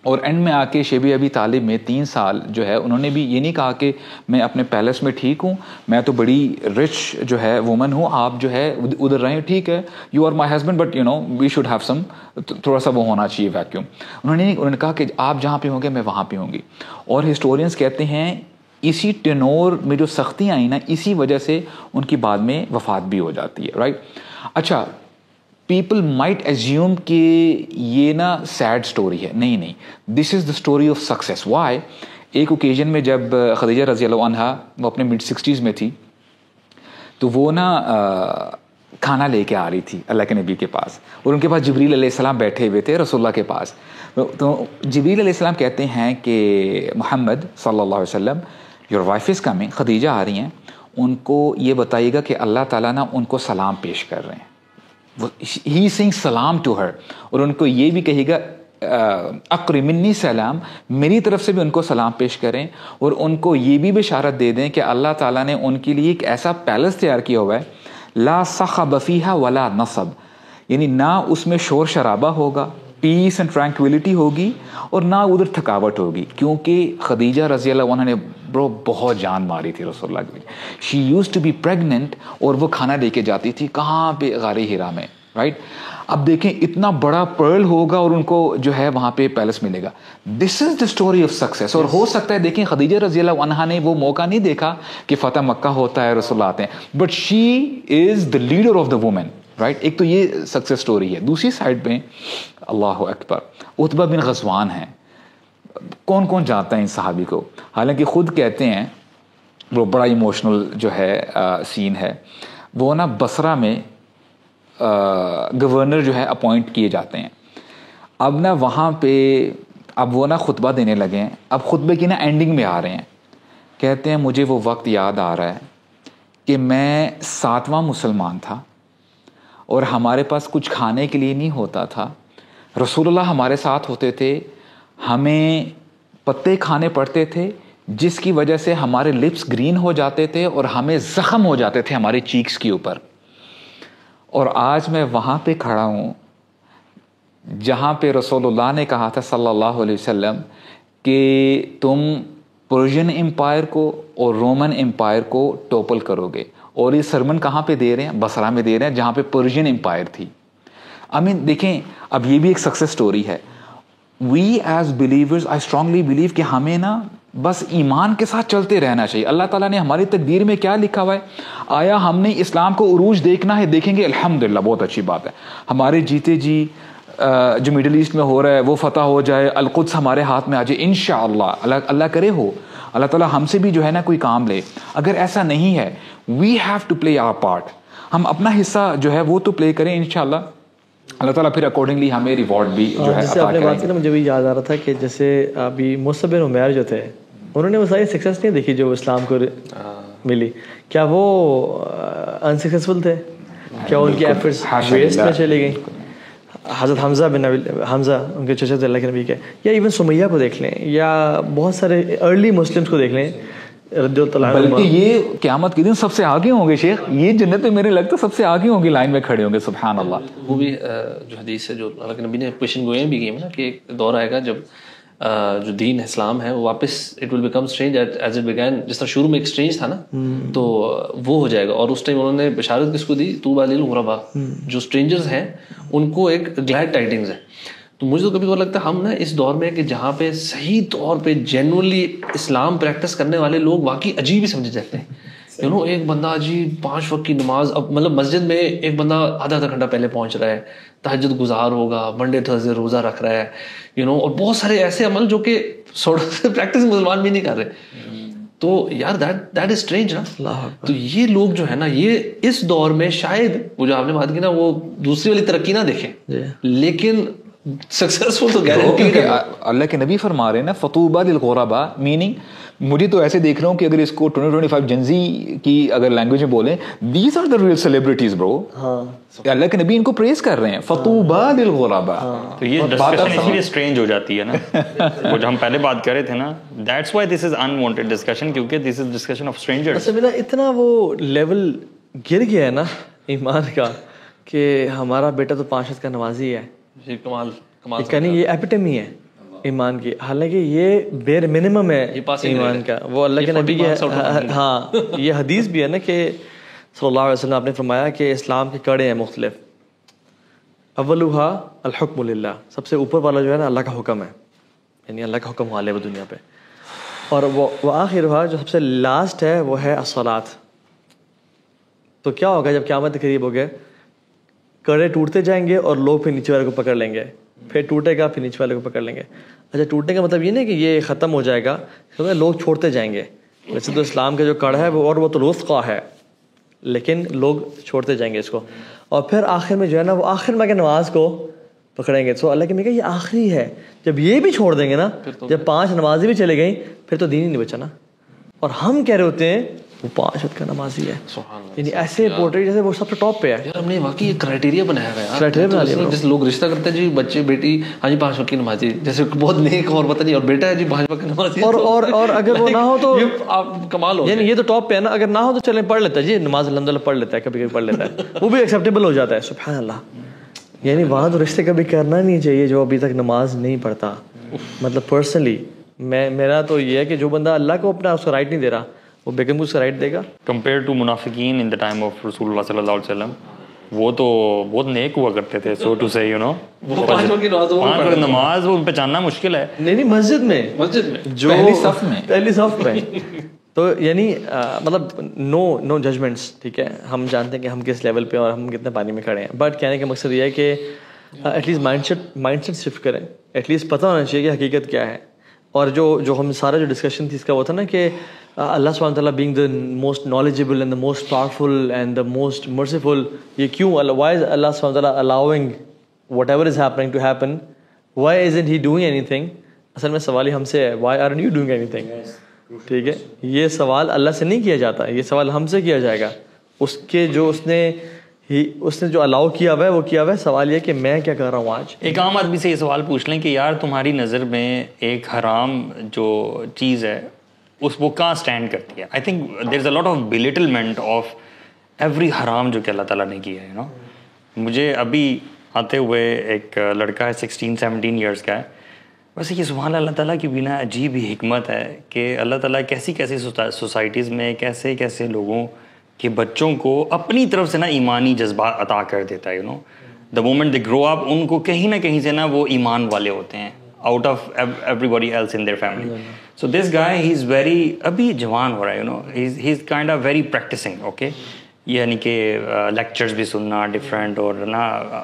اور اینڈ میں آ کے شیبی ابی طالب میں 3 سال جو ہے انہوں نے بھی یہ نہیں کہا کہ میں اپنے پیلس میں ٹھیک ہوں, میں تو بڑی رچ جو ہے وومن ہوں, آپ جو ہے ادھر رہیں, ٹھیک ہے you are my husband but we should have some, تھوڑا سا وہ ہونا چاہیے ویکیوم. انہوں نے کہا کہ آپ جہاں پہ ہوں گے میں وہاں پہ ہوں گی. اور ہسٹورینس کہتے ہیں اسی ٹینور میں جو سختیاں آئیں نا, اسی وجہ سے ان کی بعد میں وفات بھی ہو جاتی ہے, رائٹ. اچھا پیپل مائٹ ایزیوم کہ یہ نا سیڈ سٹوری ہے, نہیں, this is the story of success. Why? ایک اوکیزن میں جب خدیجہ رضی اللہ عنہا وہ اپنے mid-60s میں تھی, تو وہ نا کھانا لے کے آ رہی تھی اللہ کے نبی کے پاس, اور ان کے پاس جبریل علیہ السلام بیٹھے ہوئے تھے رسول اللہ کے پاس. تو جبریل علیہ السلام کہتے ہیں کہ محمد صلی اللہ علیہ وسلم your wife is coming, Khadija آ رہی ہیں, ان کو یہ بتائیے گا کہ اللہ تعالیٰ نا ان کو سلام پیش کر رہے ہیں. ہی سنگ سلام ٹو ہر, اور ان کو یہ بھی کہے گا اقری منی سلام، میری طرف سے بھی ان کو سلام پیش کریں، اور ان کو یہ بھی بشارت دے دیں کہ اللہ تعالیٰ نے ان کے لیے ایک ایسا پیلس تیار کیا ہوا ہے، لا صخب فیہا ولا نصب، یعنی نہ اس میں شور شرابہ ہوگا، پیس اینڈ ٹرانکویلٹی ہوگی، اور نہ ادھر تھکاوٹ ہوگی، کیونکہ خدیجہ رضی اللہ عنہ نے بہت جان ماری تھی رسول اللہ کے لیے. She used to be pregnant, اور وہ کھانا لے کے جاتی تھی کہاں پہ؟ غار ہرا میں، رائٹ. اب دیکھیں اتنا بڑا پرل ہوگا اور ان کو جو ہے وہاں پہ پیلس ملے گا. دس is the story of success. اور ہو سکتا ہے دیکھیں خدیجہ رضی اللہ عنہا نے وہ موقع نہیں دیکھا کہ فتح مکہ ہوتا ہے، رسول اللہ آتے ہیں، but she is the leader of the woman, right. ایک تو یہ سکسیس اسٹوری ہے. دوسری سائڈ پہ اللہ اکبر عتبہ بن غزوان ہیں. کون کون جانتا ہے ان صحابی کو؟ حالانکہ خود کہتے ہیں وہ بڑا ایموشنل جو ہے سین ہے. وہ نا بصرہ میں گورنر جو ہے اپوائنٹ کیے جاتے ہیں. اب نا وہاں پہ اب وہ نا خطبہ دینے لگے ہیں. اب خطبے کی نا اینڈنگ میں آ رہے ہیں. کہتے ہیں مجھے وہ وقت یاد آ رہا ہے کہ میں 7واں مسلمان تھا اور ہمارے پاس کچھ کھانے کے لیے نہیں ہوتا تھا. رسول اللہ ہمارے ساتھ ہوتے تھے، ہمیں پتے کھانے پڑتے تھے جس کی وجہ سے ہمارے لپس گرین ہو جاتے تھے اور ہمیں زخم ہو جاتے تھے ہماری چیکس کے اوپر. اور آج میں وہاں پہ کھڑا ہوں جہاں پہ رسول اللہ نے کہا تھا صلی اللہ علیہ وسلم کہ تم پرشین امپائر کو اور رومن امپائر کو ٹوپل کرو گے. اور یہ سرمن کہاں پہ دے رہے ہیں؟ بصرہ میں دے رہے ہیں جہاں پہ پرشین امپائر تھی. دیکھیں اب یہ بھی ایک سکسیس سٹوری ہے. We as believers I strongly believe کہ ہمیں نا بس ایمان کے ساتھ چلتے رہنا چاہیے. اللہ تعالیٰ نے ہماری تقدیر میں کیا لکھا ہوا ہے؟ آیا ہم نے اسلام کو عروج دیکھنا ہے؟ دیکھیں گے الحمدللہ، بہت اچھی بات ہے. ہمارے جیتے جی جو مڈل ایسٹ میں ہو رہا ہے وہ فتح ہو جائے، القدس ہمارے ہاتھ میں آ جائے انشاءاللہ، اللہ کرے ہو. اللہ تعالیٰ ہم سے بھی جو ہے نا کوئی کام لے. اگر ایسا نہیں ہے we have to play our part. ہم اپنا حصہ جو ہے وہ تو پلے کریں انشاءاللہ. اللہ تعالیٰ پھر اکارڈنگلی ہمیں ریوارڈ بھی جو ہے جیسے آپ نے بات کی نا، مجھے بھی یاد آ رہا تھا کہ جیسے ابھی مصعب بن عمیر جو تھے، انہوں نے وہ ساری سکسیس نہیں دیکھی جو اسلام کو ملی. کیا وہ انسکسیسفل تھے؟ کیا ان کی ایفرٹس ویسٹ میں چلی گئیں؟ حضرت حمزہ ان کے چچا اللہ کے نبی کے، یا ایون سمیہ کو دیکھ لیں، یا بہت سارے ارلی مسلمس کو دیکھ لیں رضی اللہ عنہ. بلکہ یہ قیامت کے دن سب سے آگے ہوں گے شیخ، یہ جنت میں میرے لگتا ہے سب سے آگے ہوں گے، لائن میں کھڑے ہوں گے. سبحان اللہ. وہ بھی جو حدیث ہے جو اللہ کے نبی نے پیشن گوئیں بھی کی نا کہ ایک دور آئے گا جب جو دین اسلام ہے وہ واپس it will become strange as it begin. جس طرح شروع میں ایک اسٹرینج تھا نا، تو وہ ہو جائے گا. اور اس ٹائم انہوں نے بشارت کس کو دی؟ طوبیٰ للغرباء، جو اسٹرینجرز ہیں ان کو ایک گلیڈ ٹائڈنگز ہے. تو مجھے تو کبھی وہ لگتا ہے ہم نا اس دور میں کہ جہاں پہ صحیح طور پہ جینولی اسلام پریکٹس کرنے والے لوگ واقعی عجیب ہی سمجھے جاتے ہیں. ایک بندہ جی 5 وقت کی نماز، اب مطلب مسجد میں ایک بندہ آدھا گھنٹہ پہلے پہنچ رہا ہے، تہجد گزار ہوگا، منڈے تھرسڈے روزہ رکھ رہا ہے، اور بہت سارے ایسے عمل جو کہ پریکٹس مسلمان بھی نہیں کر رہے. تو یار دیٹ از اسٹرینج نا. تو یہ لوگ جو ہے نا، یہ اس دور میں شاید وہ جو آپ نے بات کی نا وہ دوسری والی ترقی نہ دیکھیں، لیکن سکسیسفل تو گارنٹی. اللہ کے نبی فرما رہے ہیں نا فطوبى للغرباء، میننگ مجھے تو ایسے دیکھ رہا ہوں کہ اگر اس کو 2025 جنزی کی اگر لینگویج میں بولیں، these are the real celebrities bro. اللہ کے نبی ان کو پریز کر رہے ہیں فطوبى للغرباء. تو یہ ڈسکشن اسی لیے اسٹرینج ہو جاتی ہے نا، وہ جو ہم پہلے بات کر رہے تھے نا، that's why this is unwanted discussion, کیونکہ دس از ڈسکشن آف اسٹرینجرز. اصل میں اتنا وہ لیول گر گیا ہے نا ایمان کا کہ ہمارا بیٹا تو 5 وقت کا نمازی ہے. کمال یہ ایپیٹمی ہے ایمان کی، حالانکہ یہ بیر منیمم ہے ایمان کا. وہ اللہ کے نبی ہاں یہ حدیث بھی ہے نا کہ صلی اللہ علیہ وسلم آپ نے فرمایا کہ اسلام کے کڑے ہیں مختلف. اولھا الحکم للہ، سب سے اوپر والا جو ہے نا اللہ کا حکم ہے، یعنی اللہ کا حکم والے وہ دنیا پہ. اور وہ آخرھا جو سب سے لاسٹ ہے وہ ہے الصلاۃ. تو کیا ہوگا جب قیامت قریب ہو گئے؟ کڑے ٹوٹتے جائیں گے اور لوگ پھر نیچے والے کو پکڑ لیں گے، پھر ٹوٹے گا پھر نیچے والے کو پکڑ لیں گے. اچھا ٹوٹنے کا مطلب یہ نہیں کہ یہ ختم ہو جائے گا، لوگ چھوڑتے جائیں گے. ویسے تو اسلام کا جو کڑ ہے وہ تو الوثقیٰ ہے، لیکن لوگ چھوڑتے جائیں گے اس کو. اور پھر آخر میں جو ہے نا وہ آخر میں کہ نماز کو پکڑیں گے. تو اللہ کے میں کہ یہ آخری ہے. جب یہ بھی چھوڑ دیں گے نا، جب 5 نمازیں بھی چلے گئیں، پھر تو دین ہی نہیں بچا نا. اور ہم کہہ رہے ہوتے ہیں وہ 5 وقت کا نمازی ہے. یعنی ایسے پورٹریٹ جیسے وہ سب سے ٹاپ پہ ہے. یار ہم نے واقعی ایک کرائٹیریا بنایا ہوا ہے یار. کرائٹیریا بنا لیا. جیسے لوگ رشتہ کرتے ہیں جی بچے بیٹی ہاں جی 5 وقت کی نمازی, جیسے بہت نیک اور پتہ نہیں, اور بیٹا ہے جی 5 وقت کی نمازی. اور اگر وہ نہ ہو تو آپ کمال ہو, یعنی یہ تو ٹاپ پہ ہے نا. اگر نہ ہو تو چلیں پڑھ لیتا ہے جی نماز الحمدللہ پڑھ لیتا ہے, کبھی کبھی پڑھ لیتا ہے, وہ بھی ایکسیپٹیبل ہو جاتا ہے. سبحان اللہ. یعنی وہاں تو رشتے کبھی کرنا نہیں چاہیے جو ابھی تک نماز نہیں پڑھتا. مطلب پرسنلی میرا تو یہ ہے کہ جو بندہ اللہ کو اپنا اس کو رائٹ نہیں دے رہا وہ بیگم کو اس کا رائٹ دے گا. کمپیئر ٹو منافقین ان دا ٹائم آف رسول اللہ صلی اللہ علیہ وسلم, وہ تو بہت نیک ہوا کرتے تھے, سو ٹو سے یو نو 5 وقت نماز وہ پہچاننا مشکل ہے. نہیں مسجد میں جو پہلی صف میں تو یعنی مطلب نو ججمنٹس, ٹھیک ہے, ہم جانتے ہیں کہ ہم کس لیول پہ اور ہم کتنے پانی میں کھڑے ہیں, بٹ کہنے کا مقصد یہ ہے کہ at least mindset shift کریں. ایٹ لیسٹ پتہ ہونا چاہیے کہ حقیقت کیا ہے. اور جو ہم سارا جو ڈسکشن تھی اس کا وہ تھا نا کہ اللہ سبحانہ تعالیٰ being the most knowledgeable and the most powerful and the most merciful, یہ کیوں, وائی از اللہ سبحانہ تعالیٰ allowing whatever is happening to happen, why isn't he doing anything. اصل میں سوال ہی ہم سے ہے, why aren't you doing anything. ٹھیک ہے, یہ سوال اللہ سے نہیں کیا جاتا, یہ سوال ہم سے کیا جائے گا. اس کے جو اس نے جو الاؤ کیا ہوا ہے وہ کیا ہوا ہے. سوال یہ کہ میں کیا کر رہا ہوں آج. ایک عام آدمی سے یہ سوال پوچھ لیں کہ یار تمہاری نظر میں ایک حرام جو چیز ہے وہ کہاں اسٹینڈ کرتی ہے. I think there is a lot of belittlement of every حرام جو کہ اللہ تعالیٰ نے کیا ہے. یو نو, مجھے ابھی آتے ہوئے ایک لڑکا ہے 16-17 ایئرس کا ہے. ویسے یہ سبحان اللہ تعالیٰ کی بنا عجیب ہی حکمت ہے کہ اللہ تعالیٰ کیسی سوسائٹیز میں کیسے لوگوں کے بچوں کو اپنی طرف سے نا ایمانی جذبات عطا کر دیتا ہے. You know, the moment they گرو اپ ان کو کہیں نہ کہیں سے نا وہ ایمان والے ہوتے ہیں out of everybody else in their family. So this guy he is very, ابھی جوان ہو رہا ہے, you know, he is kind of very practicing. Okay, یعنی کہ لیکچرز بھی سننا ڈفرینٹ اور نا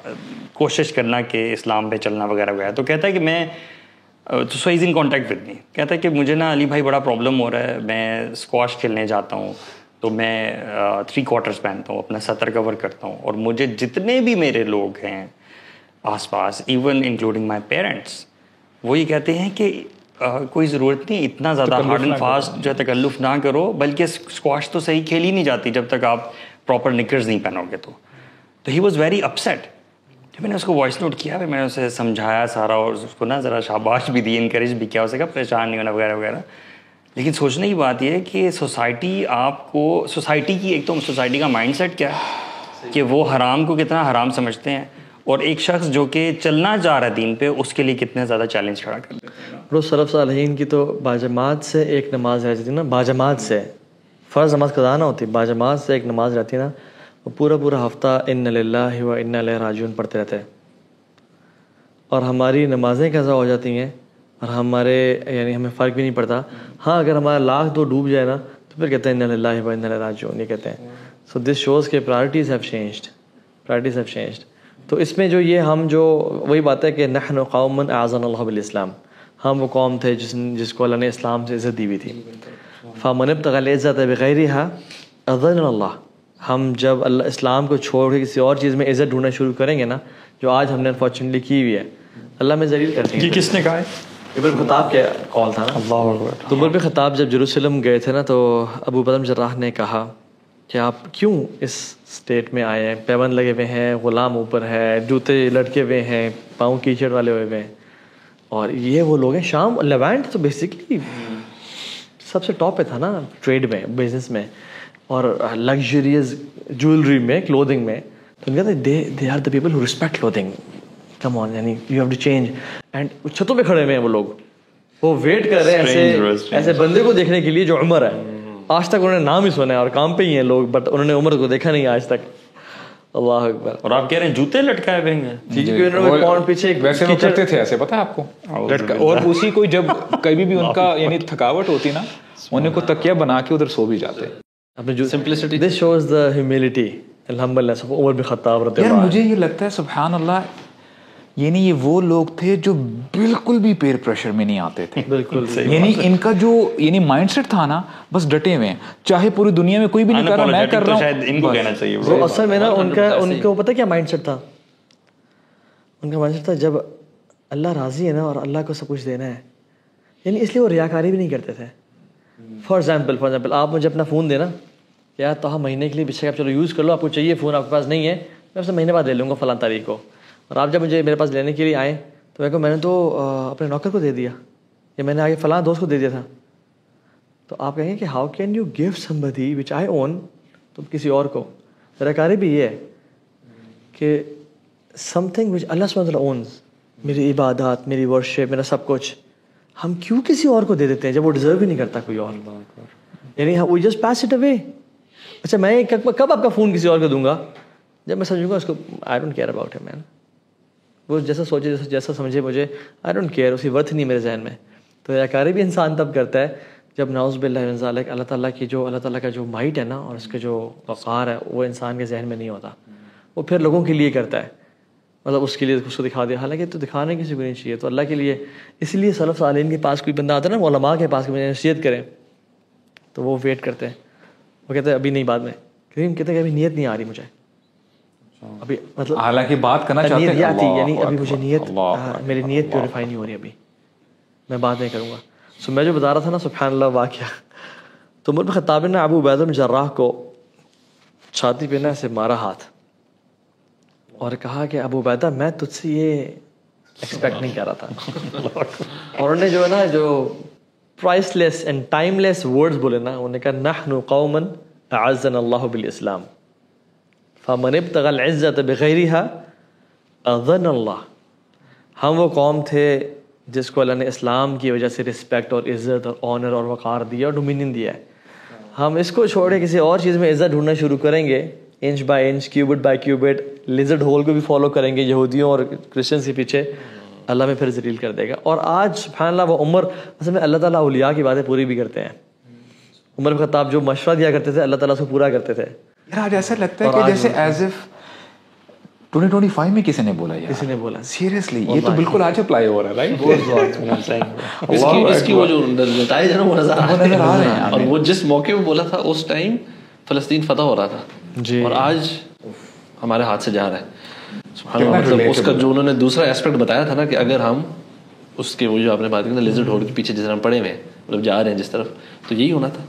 کوشش کرنا کہ اسلام پہ چلنا وغیرہ وغیرہ. تو کہتا ہے کہ میں سو از ان کانٹیکٹ ود می, کہتا ہے کہ مجھے نا علی بھائی بڑا پرابلم ہو رہا ہے, میں اسکواش کھیلنے جاتا ہوں تو میں 3/4 پہنتا ہوں, اپنا سطر کور کرتا ہوں, اور مجھے جتنے بھی میرے لوگ ہیں آس پاس, ایون انکلوڈنگ مائی پیرنٹس, وہ یہ کہتے ہیں کہ کوئی ضرورت نہیں اتنا زیادہ ہارڈ اینڈ فاسٹ جو ہے تکلف نہ کرو, بلکہ اسکواش تو صحیح کھیل ہی نہیں جاتی جب تک آپ پراپر نکرز نہیں پہنو گے. تو ہی واز ویری اپسیٹ. جب میں نے اس کو وائس نوٹ کیا, میں نے اسے سمجھایا سارا اور اس کو نا ذرا شاباش بھی دی, انکریج بھی کیا, اسے کہا پریشان نہیں ہونا وغیرہ وغیرہ. لیکن سوچنے کی بات یہ ہے کہ سوسائٹی کی ایک تو سوسائٹی کا مائنڈ سیٹ کیا ہے کہ وہ حرام کو کتنا حرام سمجھتے ہیں, اور ایک شخص جو کہ چلنا چاہ رہا ہے دین پہ اس کے لیے کتنے زیادہ چیلنج کھڑا کر دیتے ہیں. روز سلف صالحین کی تو باجماعت سے ایک نماز رہتی تھی نا, باجماعت سے, فرض نماز قضا نہ ہوتی, باجماعت سے ایک نماز رہتی نا, وہ پورا ہفتہ ان للہ و انا الیہ راجعون پڑھتے رہتے ہیں. اور ہماری نمازیں قضا ہو جاتی ہیں اور ہمارے یعنی ہمیں فرق بھی نہیں پڑتا. ہاں اگر ہمارا لاکھ تو ڈوب جائے نا تو پھر کہتے ہیں ان للہ و انا الیہ راجعون, یہ کہتے ہیں. سو دس شوز کے پرائرٹیز ہیو چینجڈ. تو اس میں جو یہ ہم جو وہی بات ہے کہ نحن قوم اعاذنا اللہ بالاسلام, ہم وہ قوم تھے جس کو اللہ نے اسلام سے عزت دی ہوئی تھی. فمن ابتغى العزت بغیرها اذلنا اللہ, ہم جب اللہ اسلام کو چھوڑ کے کسی اور چیز میں عزت ڈھونڈنا شروع کریں گے نا, جو آج ہم نے انفارچونیٹلی کی ہوئی ہے, اللہ میں ذلیل کر دیں گے. یہ کس نے کہا ہے؟ عمر بن خطاب کے قول تھا نا. اللہ اکبر. تو عمر بن خطاب جب یروشلم گئے تھے نا تو ابو بکر جراح نے کہا کہ آپ کیوں اس اسٹیٹ میں آئے ہیں, پیبند لگے ہوئے ہیں, غلام اوپر ہے, جوتے لٹکے ہوئے ہیں, پاؤں کیچڑ والے ہوئے ہیں, اور یہ وہ لوگ ہیں شام لیوانٹ تو بیسکلی سب سے ٹاپ پہ تھا نا ٹریڈ میں, بزنس میں, اور لگژریز جویلری میں, کلودنگ میں. تو ان کہتے they are the people who respect clothing, come on, یعنی you have to change. And چھتوں پہ کھڑے ہوئے ہیں وہ لوگ, وہ ویٹ کر رہے ہیں ایسے بندے کو دیکھنے کے لیے جو عمر ہے. آج تک انہوں نے نام ہی سنا ہے اور کام پہ ہی ہیں لوگ, بٹ انہوں نے عمر کو دیکھا نہیں آج تک. اللہ اکبر. اور آپ کہہ رہے ہیں جوتے لٹکائے ہوئے ہیں. پیچھے ویسے وہ کرتے تھے ایسے, پتا ہے آپ کو, اور اسی کو جب کبھی بھی ان کا یعنی تھکاوٹ ہوتی نا, انہیں کو تکیہ بنا کے ادھر سو بھی جاتے. Simplicity, this shows the humility الحمدللہ آف عمر بن خطاب رضی اللہ عنہ. مجھے یہ لگتا ہے سبحان اللہ, یعنی یہ وہ لوگ تھے جو بالکل بھی پیر پریشر میں نہیں آتے تھے. بالکل صحیح. یعنی ان کا جو یعنی مائنڈ سیٹ تھا نا, بس ڈٹے ہوئے ہیں, چاہے پوری دنیا میں کوئی بھی نہیں کر رہا, میں کر رہا ہوں. شاید ان کو کہنا چاہیے. وہ اصل میں نا ان کو پتہ کیا مائنڈ سیٹ تھا, ان کا مائنڈ سیٹ تھا جب اللہ راضی ہے نا اور اللہ کو سب کچھ دینا ہے, یعنی اس لیے وہ ریاکاری بھی نہیں کرتے تھے. فار ایگزامپل آپ مجھے اپنا فون دینا یا تو مہینے کے لیے بچے آپ چلو یوز کر لو, آپ کو چاہیے فون, آپ کے پاس نہیں ہے, میں اسے مہینے بعد لے لوں گا فلاں تاریخ کو, اور آپ جب مجھے میرے پاس لینے کے لیے آئیں تو میں کہوں میں نے تو اپنے نوکر کو دے دیا یا میں نے آگے فلاں دوست کو دے دیا تھا, تو آپ کہیں گے کہ how can you give somebody which I own, تو کسی اور کو. رکاری بھی یہ ہے کہ سم تھنگ وچ اللہ سبحانہ وتعالیٰ اونز, میری عبادات, میری ورشپ, میرا سب کچھ, ہم کیوں کسی اور کو دے دیتے ہیں جب وہ ڈیزرو ہی نہیں کرتا کوئی اور, یعنی we just pass it away. اچھا میں کب آپ کا فون کسی اور کو دوں گا جب میں سمجھوں گا اس کو آئی ڈونٹ کیئر اباؤٹ ہم مین, وہ جیسا سوچے جیسا سمجھے مجھے آئی ڈونٹ کیئر, اس کی ورتھ نہیں میرے ذہن میں. تو ریاکاری بھی انسان تب کرتا ہے جب نعوذ باللہ من ذالک اللہ تعالیٰ کا جو مائٹ ہے نا اور اس کے جو وقار ہے وہ انسان کے ذہن میں نہیں ہوتا, وہ پھر لوگوں کے لیے کرتا ہے, مطلب اس کے لیے اس کو دکھا دیا, حالانکہ تو دکھانے کسی کو نہیں چاہیے, تو اللہ کے لیے. اس لیے سلف صالحین کے پاس کوئی بندہ آتا ہے نا, علماء کے پاس کہ نصیحت کریں, تو وہ ویٹ کرتے ہیں, وہ کہتے ہیں ابھی نہیں بعد میں, کہتے ہیں کہ ابھی نیت نہیں آ رہی مجھے ابھی, مطلب حالانکہ بات کرنا چاہتے ہیں یعنی ابھی مجھے نیت, میری نیت پیوریفائی نہیں ہو رہی ابھی, میں بعد میں کروں گا. سو میں جو بتا رہا تھا نا سبحان اللہ واقعہ, تو عمر بن خطاب نے ابو عبیدہ بن جراح کو چھاتی پہ نا سے مارا ہاتھ اور کہا کہ ابو عبیدہ میں تجھ سے یہ ایکسپیکٹ نہیں کر رہا تھا. اور انہوں نے جو ہے نا جو price less and time less words بولے نا, انہوں نے کہا نحن قوما اعزنا اللہ بالاسلام فمن ابتغى العزة بغيرها اذن اللہ. ہم وہ قوم تھے جس کو اللہ نے اسلام کی وجہ سے رسپیکٹ اور عزت اور آنر اور وقار دیا اور ڈومینین دیا ہے. ہم اس کو چھوڑ کے کسی اور چیز میں عزت ڈھونڈنا شروع کریں گے, inch by inch, cubit by cubit, lizard hole کو بھی فالو کریں گے یہودیوں اور کرسچنس کے پیچھے, اللہ میں پھر ذلیل کر دے گا. اور آج سبحان اللہ وہ عمر اصل میں اللہ تعالیٰ اولیاء کی باتیں پوری بھی کرتے ہیں. عمر بن خطاب جو مشورہ دیا کرتے تھے اللہ تعالیٰ سے پورا کرتے تھے. یار آج ایسا لگتا ہے کہ جیسے ایز اف 2025 میں کسی نے بولا, یار کسی نے بولا سیریسلی یہ تو بالکل آج اپلائی ہو رہا ہے رائٹ. اس کی وہ جو نتائج ہے نا وہ نظر آ رہے ہیں, اور وہ جس موقع پہ بولا تھا اس ٹائم فلسطین فتح ہو رہا تھا جی, اور آج ہمارے ہاتھ سے جا رہا ہے. مطلب اس کا جو انہوں نے دوسرا ایسپیکٹ بتایا تھا نا کہ اگر ہم اس کے وہ جو آپ نے بات کی نا لیزرڈ ہول کے پیچھے جس طرح ہم پڑے ہوئے ہیں, مطلب جا رہے ہیں جس طرف, تو یہی ہونا تھا.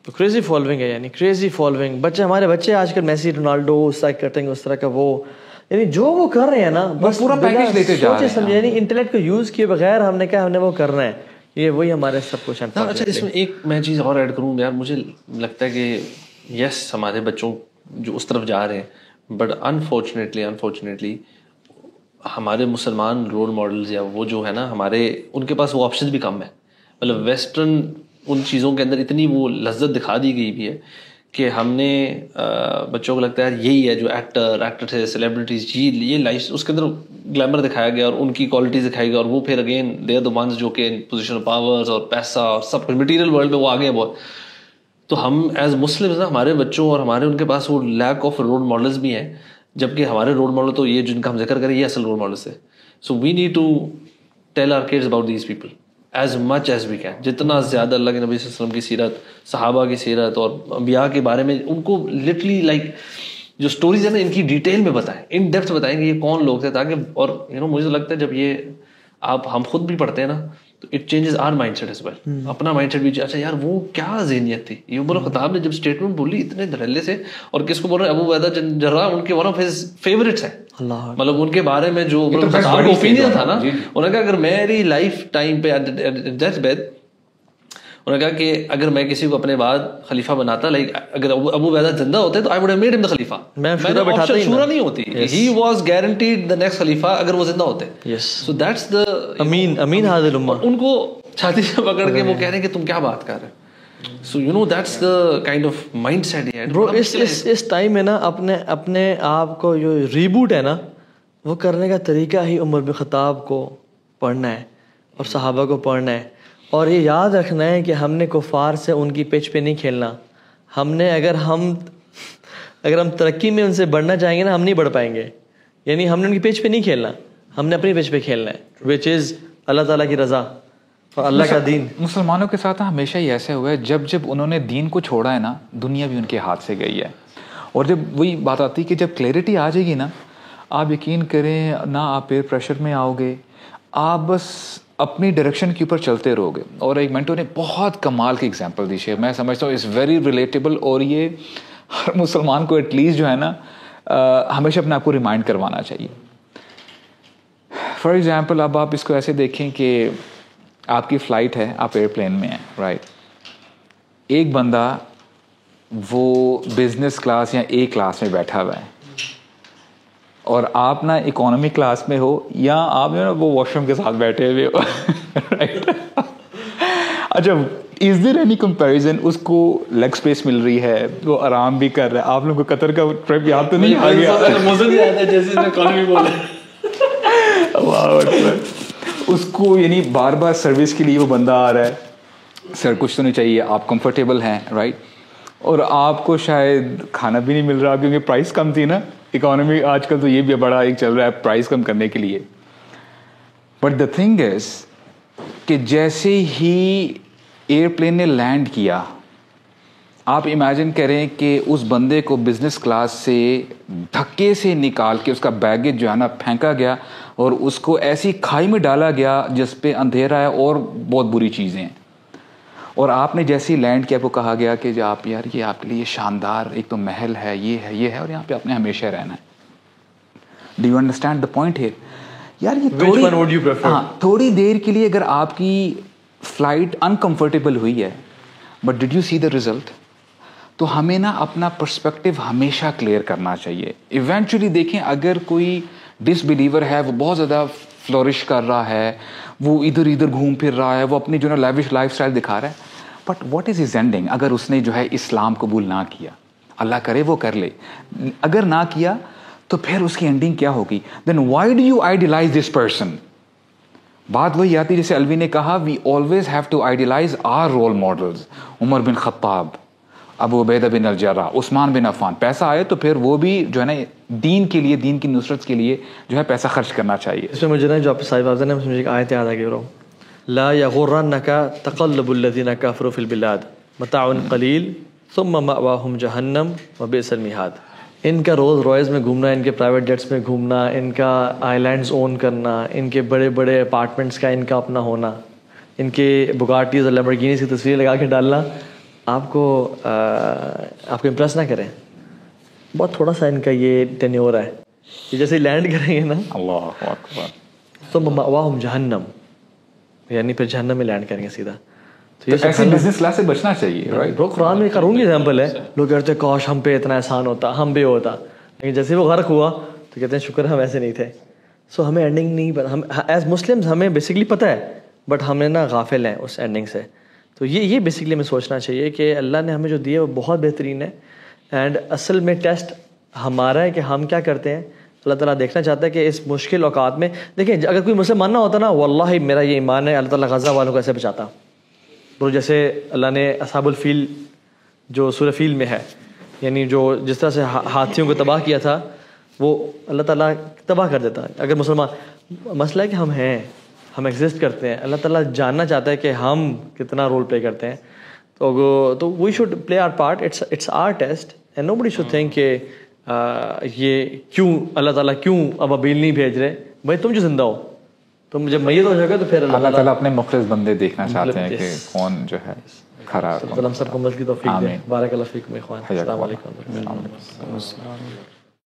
تو کریزی فالوئنگ ہے, یعنی کریزی فالوئنگ. بچے ہمارے بچے آج کل میسی رونالڈو اس طرح کرتے ہیں, اس طرح کا وہ, یعنی جو وہ کر رہے ہیں نا بس پورا پیکیج لیتے جا رہے ہیں, یعنی انٹلیکٹ کو یوز کیے بغیر ہم نے کہا ہم نے وہ کرنا ہے, یہ وہی ہمارے سب کچھ ہے. اچھا اس میں ایک میں چیز اور ایڈ کروں یار, مجھے لگتا ہے کہ یس ہمارے بچوں جو اس طرف جا رہے ہیں, بٹ انفارچونیٹلی ہمارے مسلمان رول ماڈلز یا وہ جو ہے نا ہمارے, ان کے پاس وہ آپشنز بھی کم ہے. مطلب ویسٹرن ان چیزوں کے اندر اتنی وہ لذت دکھا دی گئی بھی ہے کہ ہم نے بچوں کو لگتا ہے یار یہی ہے جو ایکٹر ہے, سیلیبریٹیز, یہ لائف اس کے اندر گلیمر دکھایا گیا اور ان کی کوالٹیز دکھائی گئی, اور وہ پھر again they are the ones جو کہ پوزیشن آف پاورز اور پیسہ اور سب کچھ مٹیریل ورلڈ میں وہ آگے ہیں بہت. تو ہم ایز مسلمز نا ہمارے بچوں اور ہمارے ان کے پاس وہ لیک آف رول ماڈلز بھی ہیں, جبکہ ہمارے رول ماڈل تو یہ جن کا ہم ذکر کریں یہ اصل رول ماڈلس ہے. So we need to tell our kids about these people as much as we can, جتنا زیادہ اللہ کے نبی صلی اللہ علیہ وسلم کی سیرت, صحابہ کی سیرت اور انبیاء کے بارے میں ان کو لٹرلی لائک جو سٹوریز ہیں نا ان کی ڈیٹیل میں بتائیں, ان ڈیپتھ بتائیں کہ یہ کون لوگ تھے, تاکہ اور مجھے لگتا ہے جب یہ ہم خود بھی پڑھتے ہیں نا تو it changes our mindset as well, اپنا مائنڈ سیٹ بھی. اچھا یار وہ کیا ذہنیت تھی, یہ عمر خطاب نے جب اسٹیٹمنٹ بولی اتنے دھڑلے سے, اور کس کو بول رہے ہیں, ابو عبیدہ جراح ان کے ون آف ہز فیوریٹس ہیں, مطلب ان کے بارے میں جو اوپینین تھا نا, انہوں نے کہا اگر میری لائف ٹائم پہ ڈیتھ بیڈ, انہوں نے کہا کہ اگر میں کسی کو اپنے بعد خلیفہ بناتا, لائک اگر ابو عبیدہ زندہ ہوتے تو آئی وڈ ہیو میڈ ہم دا خلیفہ, میں آپشن شورا نہیں ہوتی, he was guaranteed the next خلیفہ اگر وہ زندہ ہوتے. سو دیٹس دا امین حاضر الامہ. ان کو چھاتی سے پکڑ کے وہ کہہ رہے ہیں کہ تم کیا بات کر رہے ہیں. So you know that's the kind of mindset ہے bro. اس ٹائم میں نا اپنے آپ کو جو ریبوٹ ہے نا وہ کرنے کا طریقہ ہی عمر بن خطاب کو پڑھنا ہے اور صحابہ کو پڑھنا ہے, اور یہ یاد رکھنا ہے کہ ہم نے کفار سے ان کی پچ پہ نہیں کھیلنا. ہم نے اگر ہم ترقی میں ان سے بڑھنا چاہیں گے نا ہم نہیں بڑھ پائیں گے, یعنی ہم نے ان کی پچ پہ نہیں کھیلنا, ہم نے اپنی پچ پہ کھیلنا ہے, وچ از اللہ تعالیٰ کی رضا اور اللہ کا دین. مسلمانوں کے ساتھ ہمیشہ ہی ایسا ہوا ہے, جب انہوں نے دین کو چھوڑا ہے نا دنیا بھی ان کے ہاتھ سے گئی ہے. اور جب وہی بات آتی ہے کہ جب کلیئرٹی آ جائے گی نا, آپ یقین کریں نہ آپ پیئر پریشر میں آؤ گے, آپ بس اپنی ڈائریکشن کے اوپر چلتے رہو گے. اور ایک مینٹور نے بہت کمال کی ایگزامپل دی شیخ, میں سمجھتا ہوں اس ویری ریلیٹیبل, اور یہ ہر مسلمان کو ایٹ لیسٹ جو ہے نا ہمیشہ اپنے آپ کو ریمائنڈ کروانا چاہیے. فار ایگزامپل اب آپ اس کو ایسے دیکھیں کہ آپ کی فلائٹ ہے, آپ ایئرپلین میں ہیں, رائٹ. ایک بندہ وہ بزنس کلاس یا اے کلاس میں بیٹھا ہوا ہے, اور آپ نا اکانومی کلاس میں ہو, یا آپ جو ہے نا وہ واش روم کے ساتھ بیٹھے ہوئے ہو, رائٹ. اچھا, از دیر اینی کمپیریزن؟ اس کو لیگ اسپیس مل رہی ہے, وہ آرام بھی کر رہا ہے. آپ لوگوں کو قطر کا ٹرپ یاد تو نہیں آ گیا؟ اس کو یعنی بار بار سروس کے لیے وہ بندہ آ رہا ہے, سر کچھ تو نہیں چاہیے, آپ کمفرٹیبل ہیں, رائٹ. اور آپ کو شاید کھانا بھی نہیں مل رہا کیونکہ پرائز کم تھی نا. اکانومی آج کل تو یہ بھی بڑا ایک چل رہا ہے پرائز کم کرنے کے لیے. بٹ دا تھنگ از کہ جیسے ہی ایئرپلین نے لینڈ کیا, آپ امیجن کریں کہ اس بندے کو بزنس کلاس سے دھکے سے نکال کے اس کا بیگیج جو ہے نا پھینکا گیا, اور اس کو ایسی کھائی میں ڈالا گیا جس پہ اندھیرا ہے اور بہت بری چیزیں ہیں. اور آپ نے جیسے ہی لینڈ کیا, آپ کو کہا گیا کہ جو آپ یار یہ آپ کے لیے شاندار ایک تو محل ہے, یہ ہے, یہ ہے, اور یہاں پہ آپ نے ہمیشہ رہنا ہے. Do you understand the point here? یار یہ تھوڑی دیر کے لیے اگر آپ کی فلائٹ انکمفرٹیبل ہوئی ہے, but did you see the result? تو ہمیں نا اپنا پرسپیکٹیو ہمیشہ کلیئر کرنا چاہیے. ایونچولی دیکھیں اگر کوئی ڈس بلیور ہے, وہ بہت زیادہ فلورش کر رہا ہے, وہ ادھر ادھر گھوم پھر رہا ہے, وہ اپنی جو ہے نا لیوش لائف اسٹائل دکھا رہا ہے, but what is his ending? اگر اس نے جو ہے اسلام قبول نہ کیا, اللہ کرے وہ کر لے, اگر نہ کیا تو پھر اس کی اینڈنگ کیا ہوگی؟ Then why do you idealize this person? بات وہی آتی جیسے الوی نے کہا, we always have to idealize our role models. Umar بن خطاب, ابو عبیدہ بن الجراح, عثمان بن عفان. پیسہ آئے تو پھر وہ بھی جو ہے نا دین کے لیے, دین کی نصرت کے لیے جو ہے پیسہ خرچ کرنا چاہیے. اس میں مجھے نا جو آپ صاحب نے مجھے ایک آیت یاد آ گئی, لا یغرنک تقلب الذین کفروا فی البلاد متاع قلیل ثم مأواہم جہنم وبئس المہاد. ان کا رولز رائز میں گھومنا, ان کے پرائیویٹ جیٹس میں گھومنا, ان کا آئی لینڈز اون کرنا, ان کے بڑے بڑے اپارٹمنٹس کا ان کا اپنا ہونا, ان کے بگاٹیز اور لیمبورگینیز کی تصویریں لگا کے ڈالنا, آپ کو امپریس نہ کریں. بہت تھوڑا سا ان کا یہ ٹینیور ہے. یہ جیسے لینڈ کریں گے نا, اللہ اکبر, تو مأواہم جہنم, یعنی پھر جہنم میں لینڈ کریں گے سیدھا. تو ایسی بزنس کلاس سے بچنا چاہیے, رائٹ. قرآن میں قارون کی ایگزامپل ہے. لوگ کہتے ہیں کاش ہم پہ اتنا احسان ہوتا, ہم بھی ہوتا, لیکن جیسے وہ غرق ہوا تو کہتے ہیں شکر ہم ایسے نہیں تھے. سو ہمیں اینڈنگ نہیں پتا, ہم ایز مسلمز ہمیں بیسکلی پتہ ہے, بٹ ہمیں نا غافل ہیں اس اینڈنگ سے. تو یہ بیسکلی ہمیں سوچنا چاہیے کہ اللہ نے ہمیں جو دیے وہ بہت بہترین ہے, اینڈ اصل میں ٹیسٹ ہمارا ہے کہ ہم کیا کرتے ہیں. اللہ تعالیٰ دیکھنا چاہتا ہے کہ اس مشکل اوقات میں, دیکھیں اگر کوئی مسلمان نہ ہوتا نا, واللہ میرا یہ ایمان ہے, اللہ تعالیٰ غزہ والوں کو ایسے بچاتا. برو جیسے اللہ نے اصحاب الفیل جو سورہ فیل میں ہے, یعنی جو جس طرح سے ہاتھیوں کو تباہ کیا تھا, وہ اللہ تعالیٰ تباہ کر دیتا ہے اگر مسلمان. مسئلہ ہے کہ ہم ہیں, ہم ایگزسٹ کرتے ہیں. اللہ تعالیٰ جاننا چاہتا ہے کہ ہم کتنا رول پلے کرتے ہیں. تو we should play our part, it's our test, and nobody should think کہ یہ کیوں اللہ تعالیٰ کیوں ابابیل نہیں بھیج رہے. بھائی تم جو زندہ ہو, تم جب میت ہو جائے گا تو پھر اللہ تعالیٰ اپنے مخلص بندے دیکھنا چاہتے ہیں کہ کون جو ہے کھڑا ہے. ہم سب کو عمل کی توفیق دے. بارک اللہ فیکم اخوان. السلام علیکم.